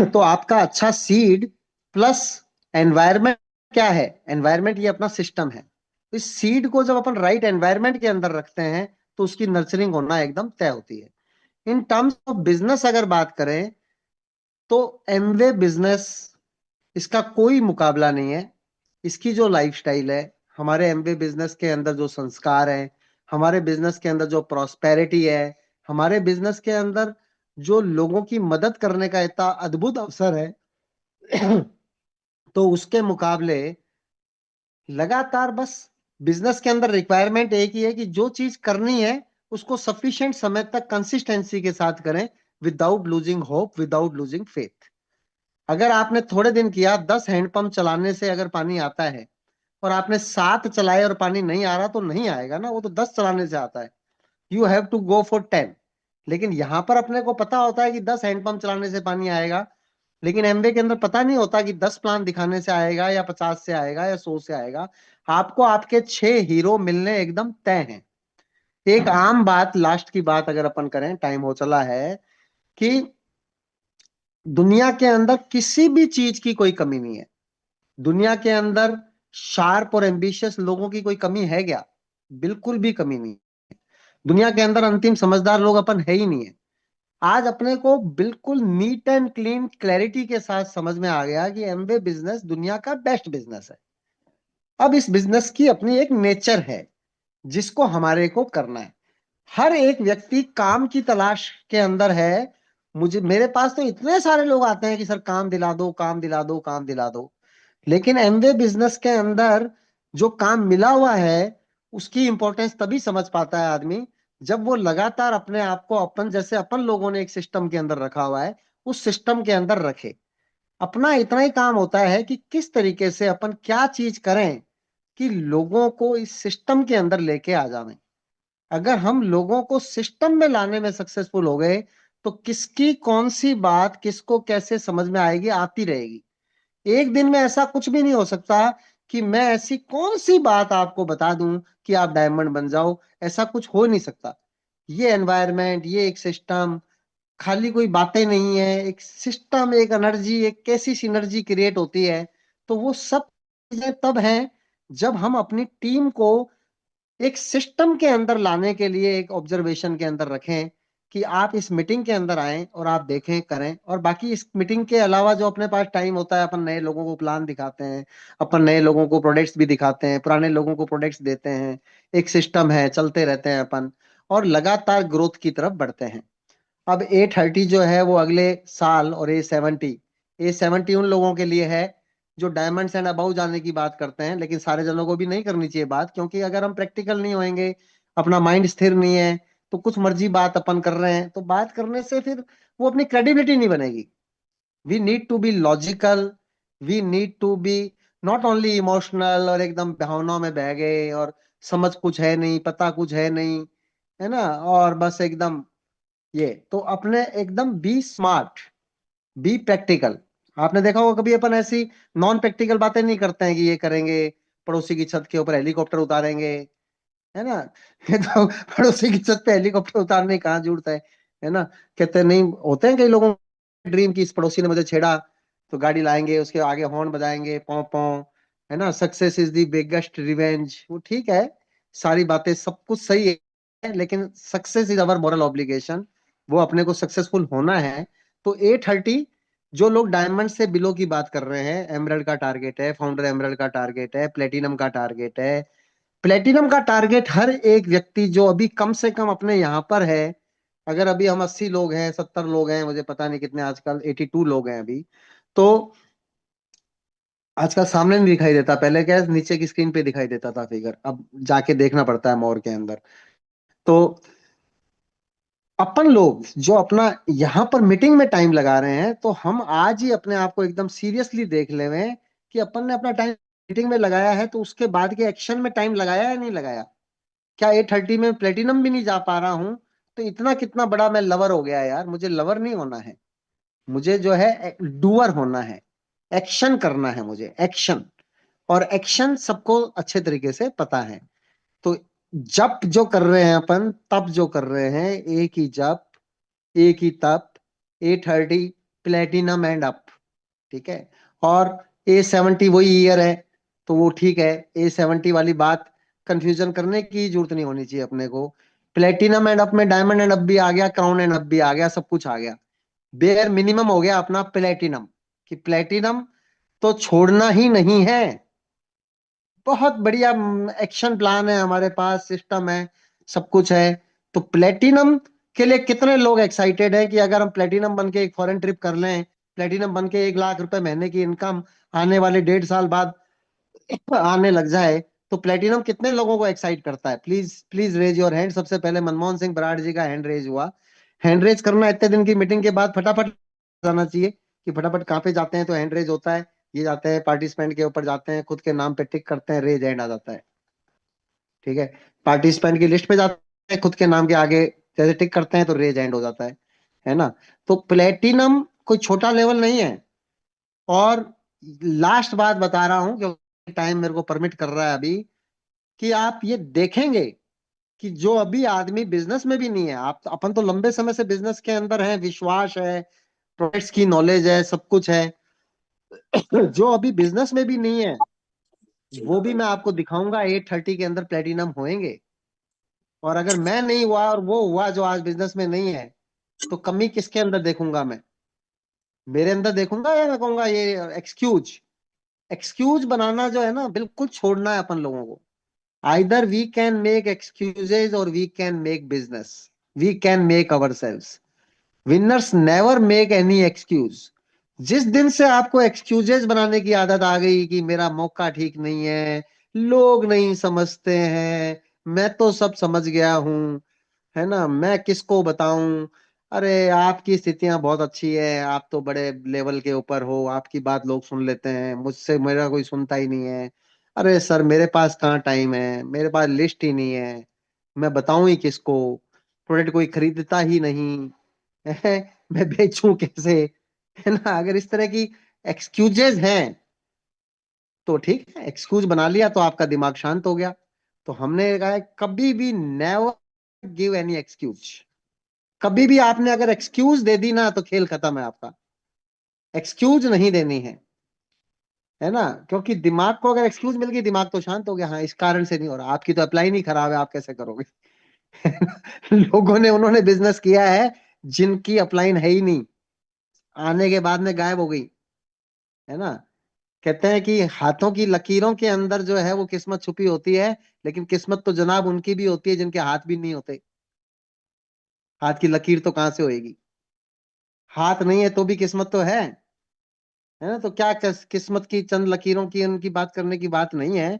तो आपका अच्छा सीड प्लस एनवायरमेंट क्या है, एनवायरमेंट ये अपना सिस्टम है। इस सीड को जब अपन राइट एनवायरमेंट के अंदर रखते हैं तो उसकी नर्चरिंग होना एकदम तय होती है। इन टर्म्स ऑफ बिजनेस अगर बात करें तो एमवे बिजनेस, इसका कोई मुकाबला नहीं है। इसकी जो लाइफस्टाइल है, हमारे एमवे बिजनेस के अंदर जो संस्कार है, हमारे बिजनेस के अंदर जो प्रॉस्पेरिटी है, हमारे बिजनेस के अंदर जो लोगों की मदद करने का इतना अद्भुत अवसर है तो उसके मुकाबले लगातार बस बिजनेस के अंदर रिक्वायरमेंट एक ही है कि जो चीज करनी है उसको सफिशिएंट समय तक कंसिस्टेंसी के साथ करें, without losing hope, without losing faith. अगर आपने थोड़े दिन किया, 10 हैंडपंप चलाने से अगर पानी आता है और आपने 7 चलाए और पानी नहीं आ रहा तो नहीं आएगा ना, वो तो 10 चलाने से आता है। You have to go for 10। लेकिन यहां पर अपने को पता होता है कि 10 हैंडपंप चलाने से पानी आएगा, लेकिन एमवे के अंदर पता नहीं होता कि 10 प्लान दिखाने से आएगा या 50 से आएगा या 100 से आएगा। आपको आपके 6 हीरो मिलने एकदम तय हैं। एक आम बात, लास्ट की बात अगर अपन करें, टाइम हो चला है, कि दुनिया के अंदर किसी भी चीज की कोई कमी नहीं है। दुनिया के अंदर शार्प और एम्बिशियस लोगों की कोई कमी है क्या? बिल्कुल भी कमी नहीं। दुनिया के अंदर अंतिम समझदार लोग अपन है ही नहीं है। आज अपने को बिल्कुल नीट एंड क्लीन क्लैरिटी के साथ समझ में आ गया कि एमवे बिजनेस दुनिया का बेस्ट बिजनेस है। अब इस बिजनेस की अपनी एक नेचर है जिसको हमारे को करना है। हर एक व्यक्ति काम की तलाश के अंदर है। मेरे पास तो इतने सारे लोग आते हैं कि सर काम दिला दो, काम दिला दो, काम दिला दो। लेकिन एमवे बिजनेस के अंदर जो काम मिला हुआ है उसकी इंपॉर्टेंस तभी समझ पाता है आदमी जब वो लगातार अपने आप को अपन जैसे अपन लोगों ने एक सिस्टम के अंदर रखा हुआ है उस सिस्टम के अंदर रखे। अपना इतना ही काम होता है कि किस तरीके से अपन क्या चीज करें कि लोगों को इस सिस्टम के अंदर लेके आ जाए। अगर हम लोगों को सिस्टम में लाने में सक्सेसफुल हो गए तो किसकी कौन सी बात किसको कैसे समझ में आएगी, आती रहेगी। एक दिन में ऐसा कुछ भी नहीं हो सकता कि मैं ऐसी कौन सी बात आपको बता दूं कि आप डायमंड बन जाओ, ऐसा कुछ हो नहीं सकता। ये एनवायरनमेंट, ये एक सिस्टम खाली कोई बातें नहीं है, एक सिस्टम, एक एनर्जी, एक कैसी सिनर्जी क्रिएट होती है। तो वो सब चीजें तब हैं जब हम अपनी टीम को एक सिस्टम के अंदर लाने के लिए एक ऑब्जर्वेशन के अंदर रखें कि आप इस मीटिंग के अंदर आए और आप देखें, करें। और बाकी इस मीटिंग के अलावा जो अपने पास टाइम होता है अपन नए लोगों को प्लान दिखाते हैं, अपन नए लोगों को प्रोडक्ट्स भी दिखाते हैं, पुराने लोगों को प्रोडक्ट्स देते हैं। एक सिस्टम है, चलते रहते हैं अपन और लगातार ग्रोथ की तरफ बढ़ते हैं। अब A30 जो है वो अगले साल, और A70 उन लोगों के लिए है जो डायमंड्स एंड अबव जाने की बात करते हैं। लेकिन सारे जनों को भी नहीं करनी चाहिए बात, क्योंकि अगर हम प्रैक्टिकल नहीं होंगे, अपना माइंड स्थिर नहीं है, तो कुछ मर्जी बात अपन कर रहे हैं तो बात करने से फिर वो अपनी क्रेडिबिलिटी नहीं बनेगी। We need to be logical, we need to be not only emotional और एकदम भावनाओं में बह गए और समझ कुछ है नहीं, पता कुछ है नहीं, है ना, और बस एकदम ये। तो अपने एकदम बी स्मार्ट, बी प्रैक्टिकल। आपने देखा होगा कभी अपन ऐसी नॉन प्रैक्टिकल बातें नहीं करते हैं कि ये करेंगे, पड़ोसी की छत के ऊपर हेलीकॉप्टर उतारेंगे, है ना। ये तो पड़ोसी की छत पे हेलीकॉप्टर उतारने की कहाँ जरूरत है ना। कहते नहीं, होते हैं कई लोगों ड्रीम की इस पड़ोसी ने मुझे छेड़ा तो गाड़ी लाएंगे, उसके आगे हॉर्न बजाएंगे, पौ पौ, है ना, success is the biggest revenge. वो ठीक है, सारी बातें सब कुछ सही है, लेकिन success is our moral obligation वो अपने को सक्सेसफुल होना है, तो 830 जो लोग डायमंड से बिलो की बात कर रहे हैं, एमरल्ड का टारगेट है, फाउंडर एमरल्ड का टारगेट है, प्लेटिनम का टारगेट है। प्लेटिनम का टारगेट हर एक व्यक्ति जो अभी कम से कम अपने यहाँ पर है, अगर अभी हम 80 लोग हैं, 70 लोग हैं, मुझे पता नहीं कितने, आजकल 82 लोग हैं अभी, तो आजकल सामने नहीं दिखाई देता, पहले क्या है, नीचे की स्क्रीन पे दिखाई देता था फिगर, अब जाके देखना पड़ता है मोर के अंदर। तो अपन लोग जो अपना यहाँ पर मीटिंग में टाइम लगा रहे हैं, तो हम आज ही अपने आप को एकदम सीरियसली देख ले हैं कि अपन ने अपना टाइम मीटिंग में लगाया है, तो उसके बाद के एक्शन में टाइम लगाया या नहीं लगाया। क्या 830 में प्लेटिनम भी नहीं जा पा रहा हूं, तो इतना कितना बड़ा मैं लवर हो गया यार। मुझे लवर नहीं होना है, मुझे जो है डूअर होना है, एक्शन करना है मुझे, एक्शन। और एक्शन सबको अच्छे तरीके से पता है। तो जप जो कर रहे हैं अपन, तप जो कर रहे हैं, एक ही जप एक ही तप, 830 प्लेटिनम एंड अप, ठीक है। और A70 वही ईयर है, तो वो ठीक है। A70 वाली बात कंफ्यूजन करने की जरूरत नहीं होनी चाहिए अपने को। प्लेटिनम एंड अप में डायमंड एंड अप भी आ गया, क्राउन एंड अप भी आ गया, सब कुछ आ गया। बेयर मिनिमम हो गया अपना प्लेटिनम, कि प्लेटिनम तो छोड़ना ही नहीं है। बहुत बढ़िया एक्शन प्लान है हमारे पास, सिस्टम है, सब कुछ है। तो प्लेटिनम के लिए कितने लोग एक्साइटेड हैं कि अगर हम प्लेटिनम बन के एक फॉरेन ट्रिप कर लें, प्लेटिनम बन के 1 लाख रुपए महीने की इनकम आने वाले 1.5 साल बाद आने लग जाए, तो प्लेटिनम कितने लोगों को एक्साइट करता है? Please please raise your hand. सबसे पहले मनमोहन सिंह बराड़ जी का हैंड रेज हुआ। हैंड रेज करना इतने दिन की मीटिंग के बाद फटाफट जाना चाहिए, कि फटाफट कहाँ पे जाते हैं तो हैंड रेज होता है। ये जाते हैं पार्टिसिपेंट के ऊपर, जाते हैं खुद के नाम पे टिक करते हैं, रेज हैंड आ जाता है, ठीक है। पार्टिसिपेंट की लिस्ट पे जाते हैं, खुद के नाम के आगे जैसे टिक करते हैं तो रेज हैंड हो जाता है ना। तो प्लेटिनम कोई छोटा लेवल नहीं है। और लास्ट बात बता रहा हूं, क्योंकि टाइम मेरे को परमिट कर रहा है अभी, कि आप ये देखेंगे कि जो अभी आदमी बिजनेस में भी नहीं है, आप अपन तो लंबे समय से बिजनेस के अंदर है, विश्वास है, प्रोडक्ट्स की नॉलेज है, सब कुछ है। जो अभी बिजनेस में भी नहीं है, वो भी मैं आपको दिखाऊंगा 830 के अंदर प्लेटिनम होएंगे। और अगर मैं नहीं हुआ और वो हुआ जो आज बिजनेस में नहीं है, तो कमी किसके अंदर देखूंगा मैं? मेरे अंदर देखूंगा, या मैं कहूंगा ये एक्सक्यूज? एक्सक्यूज बनाना जो है ना, बिल्कुल छोड़ना है अपन लोगों को। Either we can make excuses or we can make business, we can make our sales. Winners never make any excuse. जिस दिन से आपको एक्सक्यूजेज बनाने की आदत आ गई कि मेरा मौका ठीक नहीं है, लोग नहीं समझते हैं, मैं तो सब समझ गया हूं, है ना, मैं किसको बताऊं, अरे आपकी स्थितियां बहुत अच्छी है, आप तो बड़े लेवल के ऊपर हो, आपकी बात लोग सुन लेते हैं, मुझसे मेरा कोई सुनता ही नहीं है, अरे सर मेरे पास कहाँ टाइम है, मेरे पास लिस्ट ही नहीं है, मैं बताऊं ही किसको, प्रोडक्ट कोई खरीदता ही नहीं है, मैं बेचूं कैसे, है ना। अगर इस तरह की एक्सक्यूजेज हैं, तो ठीक है, एक्सक्यूज बना लिया तो आपका दिमाग शांत हो गया। तो हमने कहा है, कभी भी नेवर गिव एनी एक्सक्यूज। कभी भी आपने अगर एक्सक्यूज दे दी ना, तो खेल खत्म है आपका। एक्सक्यूज नहीं देनी है ना। क्योंकि दिमाग को अगर एक्सक्यूज मिल गई, दिमाग तो शांत हो गया, हाँ इस कारण से नहीं हो रहा, आपकी तो अप्लाई नहीं खराब है, आप कैसे करोगे? लोगों ने उन्होंने बिजनेस किया है जिनकी अपलाइन है ही नहीं, आने के बाद में गायब हो गई, है ना। कहते हैं कि हाथों की लकीरों के अंदर जो है वो किस्मत छुपी होती है, लेकिन किस्मत तो जनाब उनकी भी होती है जिनके हाथ भी नहीं होते। हाथ की लकीर तो कहां से होएगी? हाथ नहीं है तो भी किस्मत तो है ना। तो क्या किस्मत की चंद लकीरों की उनकी बात करने की बात नहीं है,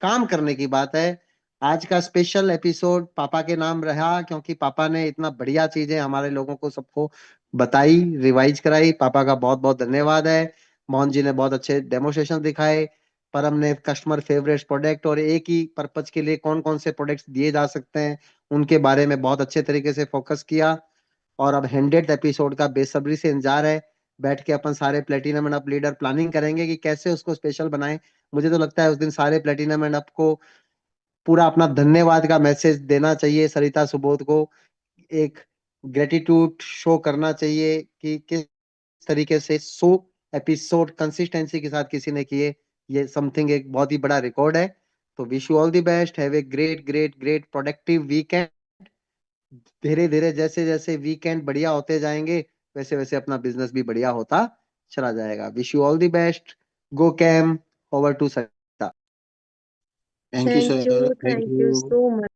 काम करने की बात है। आज का स्पेशल एपिसोड पापा के नाम रहा, क्योंकि पापा ने इतना बढ़िया चीजें हमारे लोगों को सबको बताई, रिवाइज कराई। पापा का बहुत बहुत धन्यवाद है। मोहन जी ने बहुत अच्छे डेमोस्ट्रेशन दिखाए। परम ने कस्टमर फेवरेट प्रोडक्ट और एक ही पर्पज के लिए कौन कौन से प्रोडक्ट्स दिए जा सकते हैं, उनके बारे में बहुत अच्छे तरीके से फोकस किया। और अब 100th एपिसोड का बेसब्री से इंतजार है। बैठ के अपन सारे platinum and up leader planning करेंगे कि कैसे उसको स्पेशल बनाएं। मुझे तो लगता है उस दिन सारे प्लेटिनम एंड अप को पूरा अपना धन्यवाद का मैसेज देना चाहिए, सरिता सुबोध को एक ग्रेटिट्यूड शो करना चाहिए कि किस तरीके से 100 एपिसोड कंसिस्टेंसी के साथ किसी ने किए। ये समथिंग एक बहुत ही बड़ा रिकॉर्ड है। तो wish you all the best, have a great great great productive weekend. धीरे धीरे जैसे जैसे वीकेंड बढ़िया होते जाएंगे वैसे वैसे अपना बिजनेस भी बढ़िया होता चला जाएगा। Wish you all the best. Go calm. Over to Sarita. Thank you Thank so you. much.